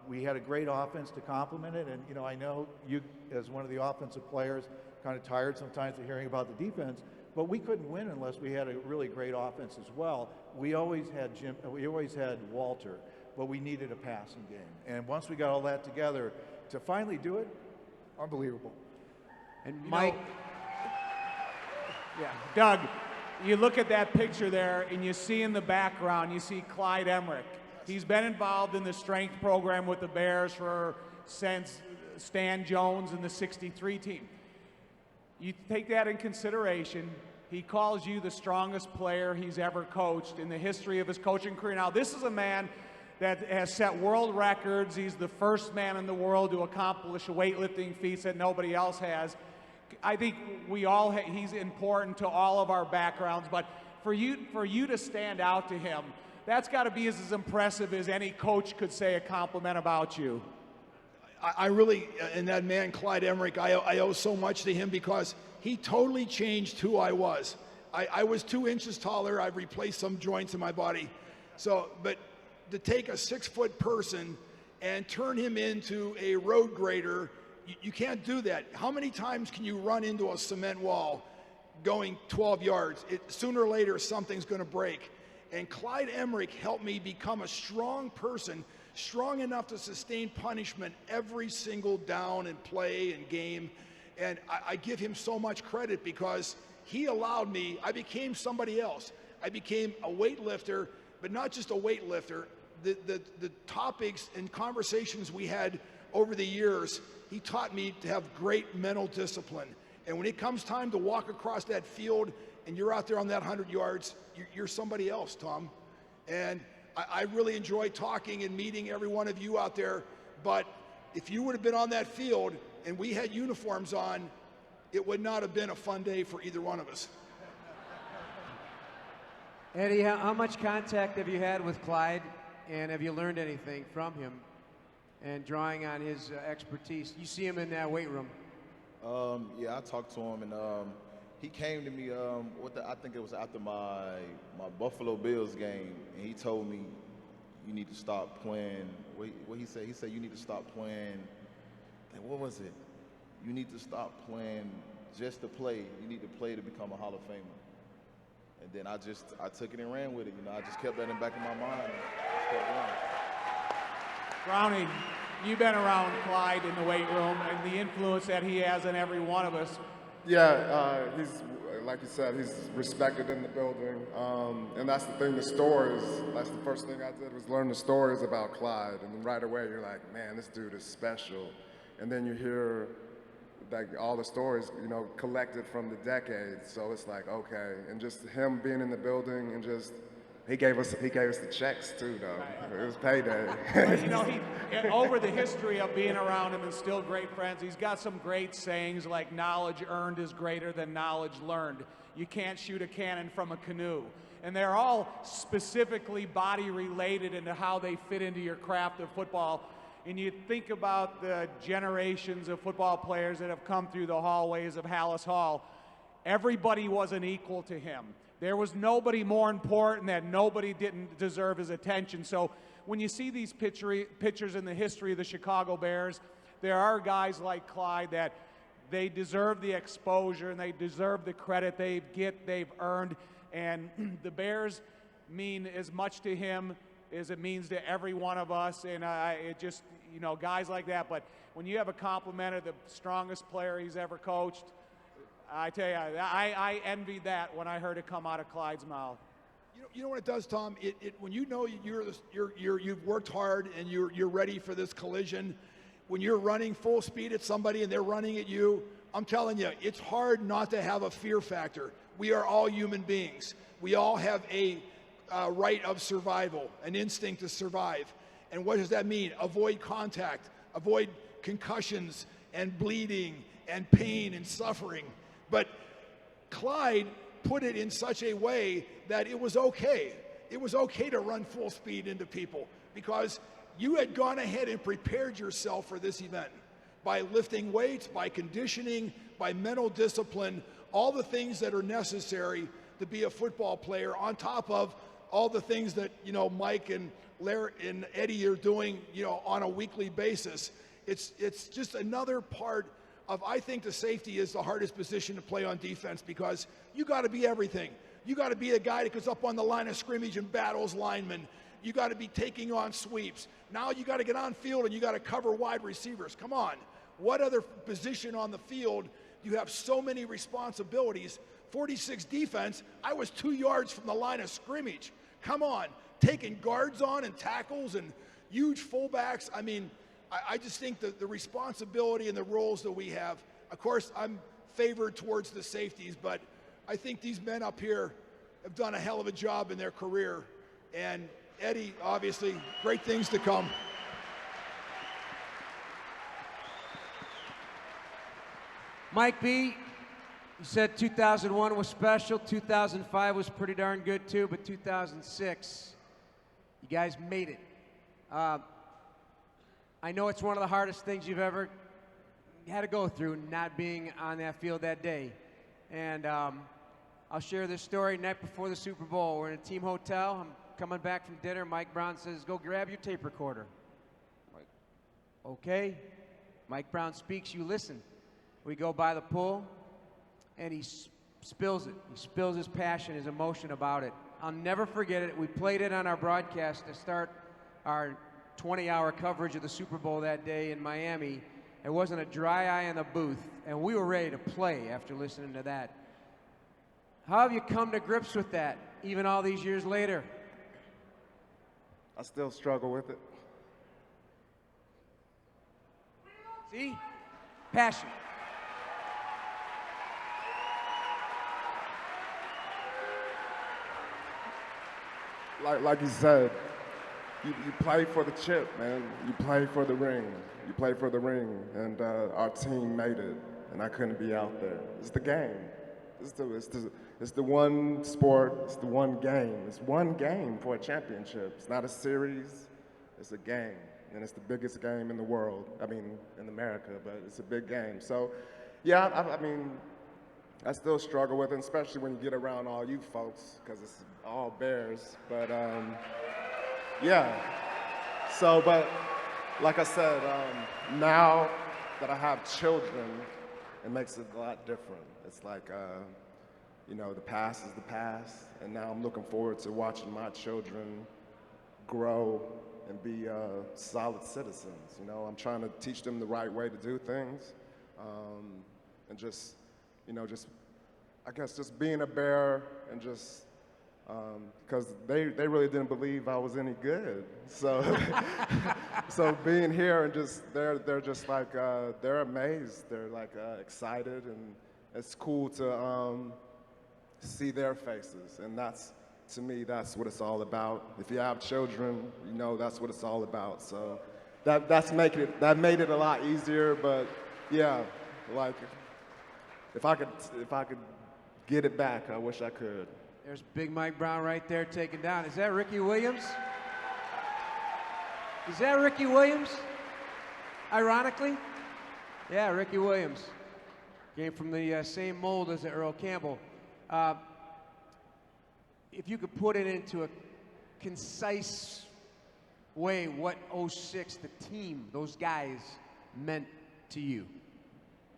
We had a great offense to complement it, and I know you, as one of the offensive players, kind of tired sometimes of hearing about the defense, but we couldn't win unless we had a really great offense as well. We always had Walter, but we needed a passing game, and once we got all that together, to finally do it, unbelievable. And Mike, yeah, Doug, you look at that picture there, and you see in the background, you see Clyde Emmerich. He's been involved in the strength program with the Bears since Stan Jones and the '63 team. You take that in consideration. He calls you the strongest player he's ever coached in the history of his coaching career. Now, this is a man that has set world records. He's the first man in the world to accomplish weightlifting feats that nobody else has. I think he's important to all of our backgrounds, but for you to stand out to him, That's got to be as impressive as any coach could say a compliment about you. I really, and that man, Clyde Emmerich, I owe so much to him because he totally changed who I was. I was 2 inches taller. I've replaced some joints in my body. So, but to take a 6-foot person and turn him into a road grader, you can't do that. How many times can you run into a cement wall going 12 yards? Sooner or later, something's going to break. And Clyde Emmerich helped me become a strong person, strong enough to sustain punishment every single down and play and game. And I give him so much credit because he allowed me, I became somebody else. I became a weightlifter, but not just a weightlifter. The topics and conversations we had over the years, he taught me to have great mental discipline. And when it comes time to walk across that field and you're out there on that 100 yards, you're somebody else, Tom. And I really enjoy talking and meeting every one of you out there. But if you would have been on that field and we had uniforms on, it would not have been a fun day for either one of us. Eddie, how much contact have you had with Clyde, and have you learned anything from him and drawing on his expertise? You see him in that weight room. Yeah, I talked to him, and he came to me. I think it was after my Buffalo Bills game, and he told me, "You need to stop playing." What he said? He said, "You need to stop playing." What was it? You need to stop playing just to play. You need to play to become a Hall of Famer. And then I took it and ran with it. You know, I just kept that in the back of my mind. And just kept going. Brownie, you've been around Clyde in the weight room and the influence that he has on every one of us. Yeah, he's, like you said, he's respected in the building. And that's the thing, the stories. That's the first thing I did was learn the stories about Clyde. And then right away, you're like, man, this dude is special. And then you hear like all the stories, you know, collected from the decades. So it's like, okay. And just him being in the building and just, he gave us the checks too, though. Right. It was payday. But, you know, over the history of being around him and still great friends, he's got some great sayings like knowledge earned is greater than knowledge learned. You can't shoot a cannon from a canoe. And they're all specifically body related into how they fit into your craft of football. And you think about the generations of football players that have come through the hallways of Hallis Hall, everybody wasn't equal to him. There was nobody more important, that nobody didn't deserve his attention. So when you see these pictures in the history of the Chicago Bears, there are guys like Clyde that they deserve the exposure and they deserve the credit they've earned. And the Bears mean as much to him as it means to every one of us. And it just, you know, guys like that. But when you have a compliment of the strongest player he's ever coached, I tell you, I envied that when I heard it come out of Clyde's mouth. You know what it does, Tom? When you know you've worked hard and you're ready for this collision, when you're running full speed at somebody and they're running at you, I'm telling you, it's hard not to have a fear factor. We are all human beings. We all have a right of survival, an instinct to survive. And what does that mean? Avoid contact, avoid concussions and bleeding and pain and suffering. But Clyde put it in such a way that it was okay. It was okay to run full speed into people because you had gone ahead and prepared yourself for this event by lifting weights, by conditioning, by mental discipline, all the things that are necessary to be a football player, on top of all the things that, you know, Mike and Larry and Eddie are doing, you know, on a weekly basis. It's just another part of, I think the safety is the hardest position to play on defense because you got to be everything. You got to be a guy that goes up on the line of scrimmage and battles linemen. You got to be taking on sweeps. Now you got to get on field and you got to cover wide receivers. Come on. What other position on the field you have so many responsibilities? 46 defense, I was 2 yards from the line of scrimmage. Come on. Taking guards on and tackles and huge fullbacks. I mean, I just think that the responsibility and the roles that we have, of course, I'm favored towards the safeties, but I think these men up here have done a hell of a job in their career. And Eddie, obviously, great things to come. Mike B., you said 2001 was special, 2005 was pretty darn good too, but 2006 You guys made it. I know it's one of the hardest things you've ever had to go through, not being on that field that day. And I'll share this story. Night before the Super Bowl, we're in a team hotel. I'm coming back from dinner. Mike Brown says, "Go grab your tape recorder." I'm like, okay. Mike Brown speaks, you listen. We go by the pool, and he spills it. He spills his passion, his emotion about it. I'll never forget it. We played it on our broadcast to start our 20-hour coverage of the Super Bowl that day in Miami. There wasn't a dry eye in the booth, and we were ready to play after listening to that. How have you come to grips with that, even all these years later? I still struggle with it. See? Passion. Like you said, you play for the chip, man. You play for the ring. You play for the ring, and our team made it, and I couldn't be out there. It's the game. It's the one sport. It's the one game. It's one game for a championship. It's not a series. It's a game, and it's the biggest game in the world. I mean, in America, but it's a big game. So, yeah, I mean, I still struggle with it, especially when you get around all you folks, because it's all Bears. But yeah. So, but like I said, now that I have children, it makes it a lot different. It's like, you know, the past is the past, and now I'm looking forward to watching my children grow and be solid citizens. You know, I'm trying to teach them the right way to do things, and just, you know, I guess just being a Bear, and just because they really didn't believe I was any good. So so being here and just they're just like they're amazed. They're like excited, and it's cool to see their faces, and that's, to me, that's what it's all about. If you have children, you know that's what it's all about. So that made it a lot easier. But yeah, like if I could get it back, I wish I could. There's Big Mike Brown right there taken down. Is that Ricky Williams? Is that Ricky Williams? Ironically? Yeah, Ricky Williams. Came from the same mold as Earl Campbell. If you could put it into a concise way, what 06, the team, those guys, meant to you?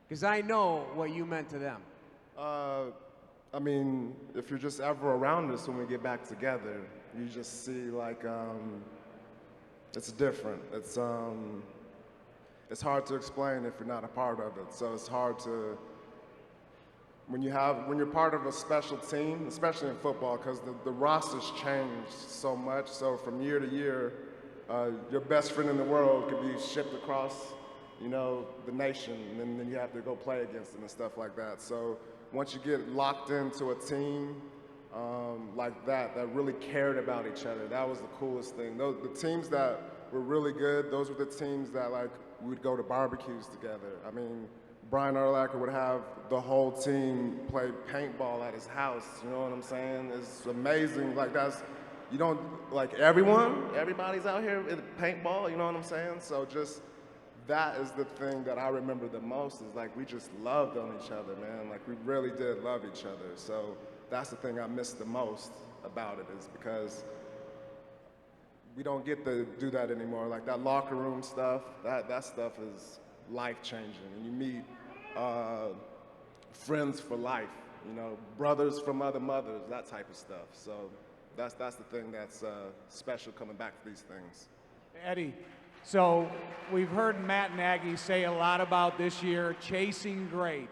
Because I know what you meant to them. I mean, if you're just ever around us when we get back together, you just see like it's different. It's hard to explain if you're not a part of it. So it's hard to when you're part of a special team, especially in football, because the rosters change so much. So from year to year, your best friend in the world could be shipped across, you know, the nation, and then you have to go play against them and stuff like that. So once you get locked into a team like that really cared about each other, that was the coolest thing. The teams that were really good, those were the teams that like we'd go to barbecues together. I mean, Brian Urlacher would have the whole team play paintball at his house. You know what I'm saying? It's amazing. Like you don't, like everybody's out here in paintball, you know what I'm saying? So just, that is the thing that I remember the most, is like we just loved on each other, man. Like we really did love each other. So that's the thing I miss the most about it, is because we don't get to do that anymore. Like that locker room stuff, that stuff is life-changing. And you meet friends for life, you know, brothers from other mothers, that type of stuff. So that's the thing that's special coming back to these things. Eddie, so we've heard Matt Nagy say a lot about this year, chasing great.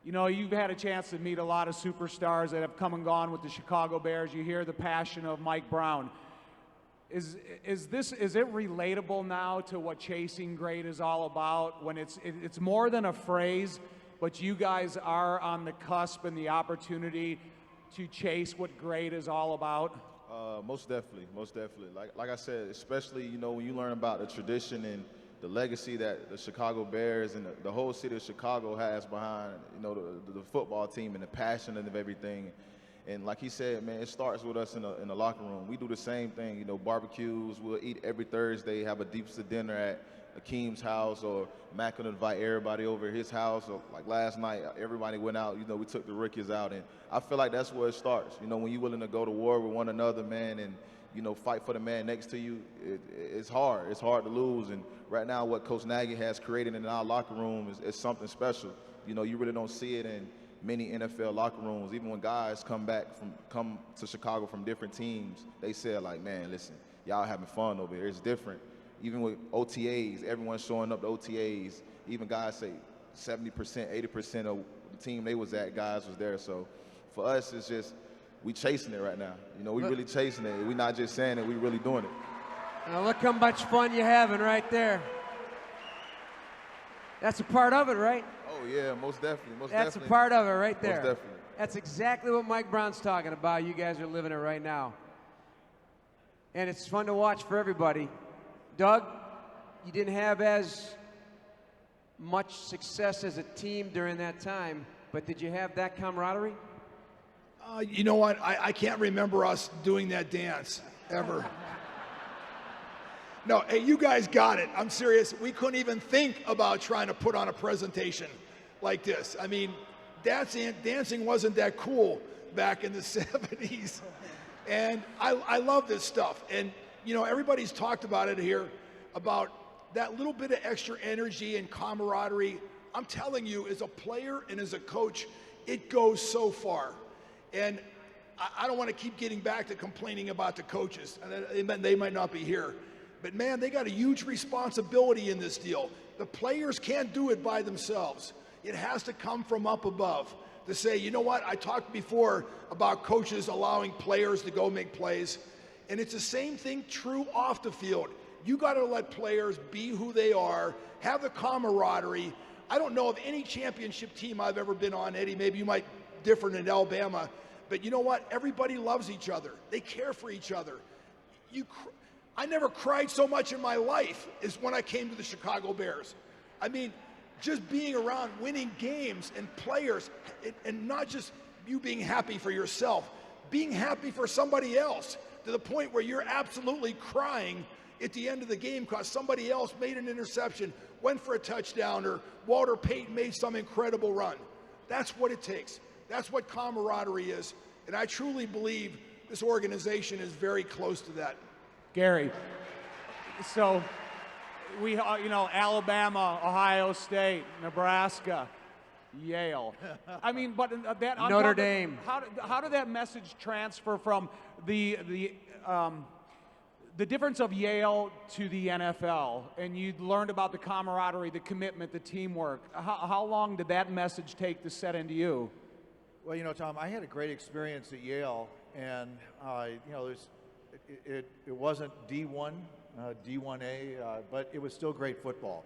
You know, you've had a chance to meet a lot of superstars that have come and gone with the Chicago Bears. You hear the passion of Mike Brown. Is it relatable now to what chasing great is all about, when it's more than a phrase, but you guys are on the cusp and the opportunity to chase what great is all about? Most definitely. Like I said, especially, you know, when you learn about the tradition and the legacy that the Chicago Bears and the whole city of Chicago has behind, you know, the football team and the passion of everything. And like he said, man, it starts with us in the locker room. We do the same thing, you know, barbecues. We'll eat every Thursday, have a deepest dinner at Akeem's house, or Mac will invite everybody over at his house. Or like last night, everybody went out, you know, we took the rookies out. And I feel like that's where it starts. You know, when you're willing to go to war with one another, man, and, you know, fight for the man next to you, it's hard. It's hard to lose. And right now, what Coach Nagy has created in our locker room is something special. You know, you really don't see it in many NFL locker rooms. Even when guys come to Chicago from different teams, they say like, man, listen, y'all having fun over here. It's different. Even with OTAs, everyone's showing up to OTAs. Even guys say 70%, 80% of the team they was at, guys was there. So for us, it's just, we chasing it right now. You know, we really chasing it. We're not just saying it, we really doing it. Now look how much fun you're having right there. That's a part of it, right? Oh yeah, most definitely. That's a part of it right there. Most definitely. That's exactly what Mike Brown's talking about. You guys are living it right now. And it's fun to watch for everybody. Doug, you didn't have as much success as a team during that time, but did you have that camaraderie? You know what? I can't remember us doing that dance ever. No, hey, you guys got it. I'm serious. We couldn't even think about trying to put on a presentation like this. I mean, dancing wasn't that cool back in the 70s. And I love this stuff. And, you know, everybody's talked about it here, about that little bit of extra energy and camaraderie. I'm telling you, as a player and as a coach, it goes so far. And I don't want to keep getting back to complaining about the coaches. They might not be here. But man, they got a huge responsibility in this deal. The players can't do it by themselves. It has to come from up above to say, you know what, I talked before about coaches allowing players to go make plays. And it's the same thing true off the field. You got to let players be who they are, have the camaraderie. I don't know of any championship team I've ever been on, Eddie. Maybe you might differ in Alabama. But you know what? Everybody loves each other. They care for each other. I never cried so much in my life as when I came to the Chicago Bears. I mean, just being around winning games and players, and not just you being happy for yourself, being happy for somebody else, to the point where you're absolutely crying at the end of the game because somebody else made an interception, went for a touchdown, or Walter Payton made some incredible run. That's what it takes. That's what camaraderie is. And I truly believe this organization is very close to that. Gary, so we, you know, Alabama, Ohio State, Nebraska, Yale. I mean, but that Notre Dame. How did that message transfer from the difference of Yale to the NFL, and you learned about the camaraderie, the commitment, the teamwork? How long did that message take to set into you? Well, you know, Tom, I had a great experience at Yale, and you know, it wasn't D1, D1A, but it was still great football.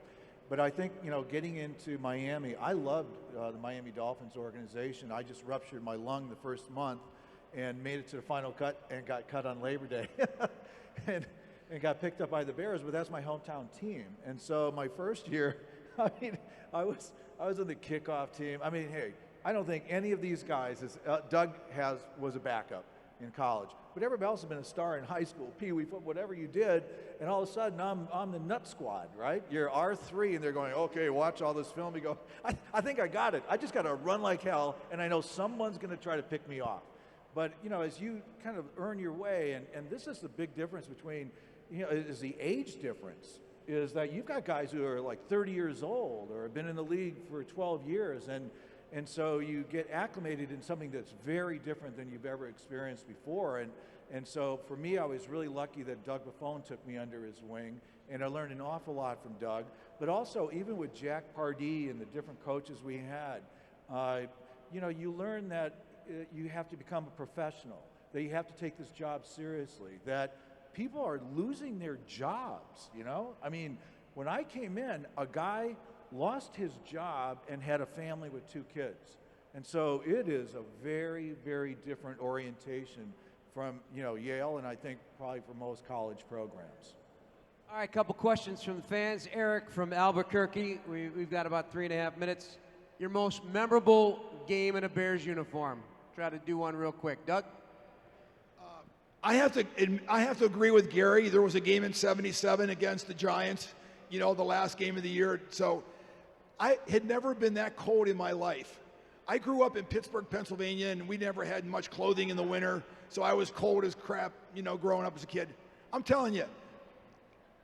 But I think, you know, getting into Miami, I loved the Miami Dolphins organization. I just ruptured my lung the first month and made it to the final cut and got cut on Labor Day and got picked up by the Bears, but that's my hometown team. And so my first year, I mean, I was on the kickoff team. I mean, hey, I don't think any of these guys, Doug was a backup in college, but everybody else has been a star in high school, Pee Wee football, whatever you did, and all of a sudden I'm the nut squad, right? You're R3, and they're going, okay, watch all this film. You go, I think I got it. I just got to run like hell, and I know someone's going to try to pick me off. But, you know, as you kind of earn your way, and this is the big difference between, you know, is the age difference, is that you've got guys who are like 30 years old or have been in the league for 12 years, and so you get acclimated in something that's very different than you've ever experienced before. And so for me, I was really lucky that Doug Buffone took me under his wing, and I learned an awful lot from Doug. But also, even with Jack Pardee and the different coaches we had, you know, you learn that you have to become a professional, that you have to take this job seriously, that people are losing their jobs, you know? I mean, when I came in, a guy lost his job and had a family with 2 kids. And so it is a very, very different orientation from, you know, Yale, and I think probably for most college programs. All right, a couple questions from the fans. Eric from Albuquerque. We've got about 3.5 minutes. Your most memorable game in a Bears uniform? try to do one real quick. Doug? I have to agree with Gary. There was a game in '77 against the Giants, you know, the last game of the year. So I had never been that cold in my life. I grew up in Pittsburgh, Pennsylvania, and we never had much clothing in the winter, so I was cold as crap, you know, growing up as a kid. I'm telling you,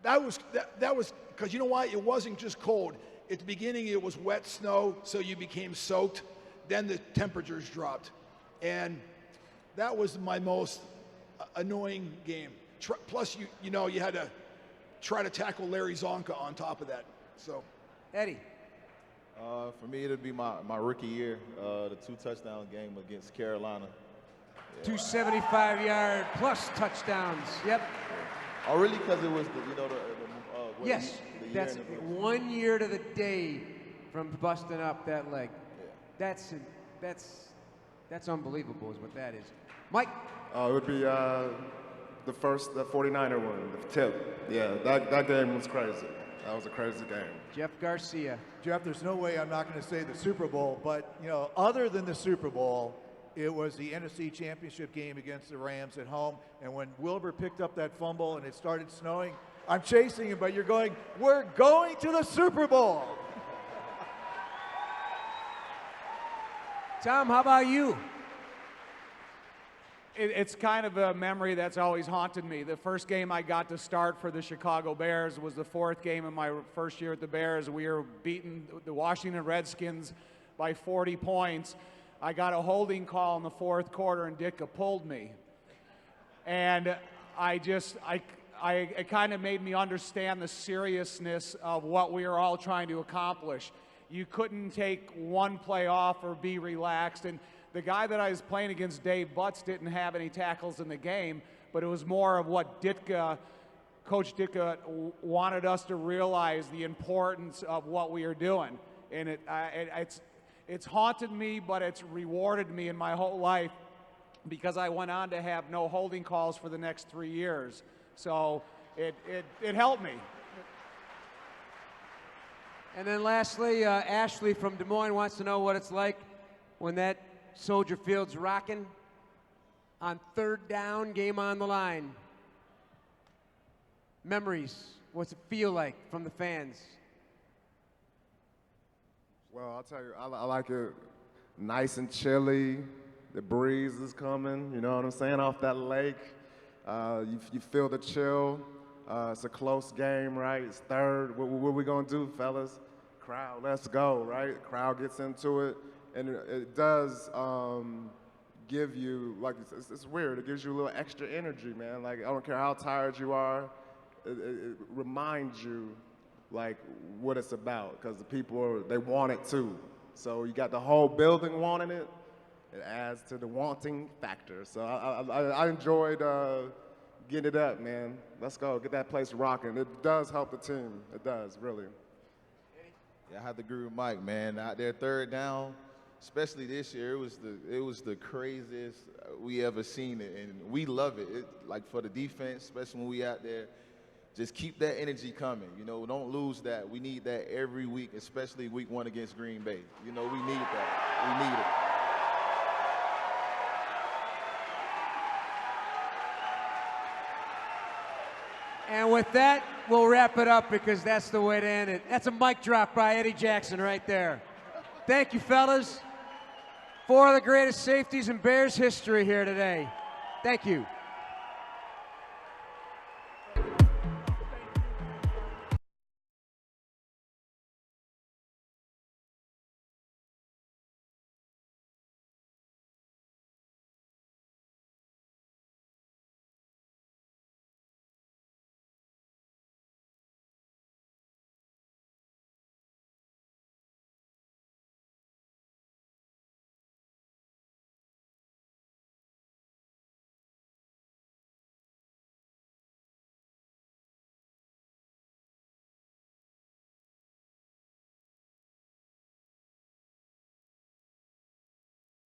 that was because you know why? It wasn't just cold. At the beginning, it was wet snow, so you became soaked. Then the temperatures dropped, and that was my most annoying game. Plus, you know, you had to try to tackle Larry Zonka on top of that. So, Eddie? For me, it'd be my rookie year, the 2-touchdown game against Carolina. 275-yard plus touchdowns. Yep. Oh, really? Because it was what, Yes, the year that's in the- 1 year to the day from busting up that leg. Yeah. That's unbelievable is what that is. Mike? It would be the 49er one, the tip. Yeah, that game was crazy. That was a crazy game. Jeff Garcia. Jeff, there's no way I'm not going to say the Super Bowl, but, you know, other than the Super Bowl, it was the NFC Championship game against the Rams at home. And when Wilbur picked up that fumble and it started snowing, I'm chasing him, but you're going, we're going to the Super Bowl. Tom, how about you? It's kind of a memory that's always haunted me. The first game I got to start for the Chicago Bears was the fourth game of my first year at the Bears. We were beating the Washington Redskins by 40 points. I got a holding call in the fourth quarter, and Ditka pulled me. And it kind of made me understand the seriousness of what we were all trying to accomplish. You couldn't take one play off or be relaxed. And the guy that I was playing against, Dave Butts, didn't have any tackles in the game, but it was more of what Coach Ditka wanted us to realize the importance of what we are doing. And it's haunted me, but it's rewarded me in my whole life because I went on to have no holding calls for the next 3 years. So it helped me. And then lastly, Ashley from Des Moines wants to know what it's like when that Soldier Field's rocking on third down, game on the line. Memories, what's it feel like from the fans? Well, I'll tell you, I like it nice and chilly. The breeze is coming, you know what I'm saying, off that lake. You feel the chill. It's a close game, right? It's third. What we gonna do, fellas? Crowd, let's go, right? Crowd gets into it, and it does give you, like, it's weird. It gives you a little extra energy, man. Like, I don't care how tired you are. It reminds you, like, what it's about, because the people, they want it too. So you got the whole building wanting it. It adds to the wanting factor. So I enjoyed getting it up, man. Let's go, get that place rocking. It does help the team. It does, really. Yeah, I have to agree with Mike, man. Out there, third down, especially this year, it was the craziest we ever seen it, and we love it. Like for the defense, especially when we out there, just keep that energy coming. You know, don't lose that. We need that every week, especially week 1 against Green Bay. You know, we need that. We need it. And with that, we'll wrap it up because that's the way to end it. That's a mic drop by Eddie Jackson right there. Thank you, fellas. 4 of the greatest safeties in Bears history here today. Thank you.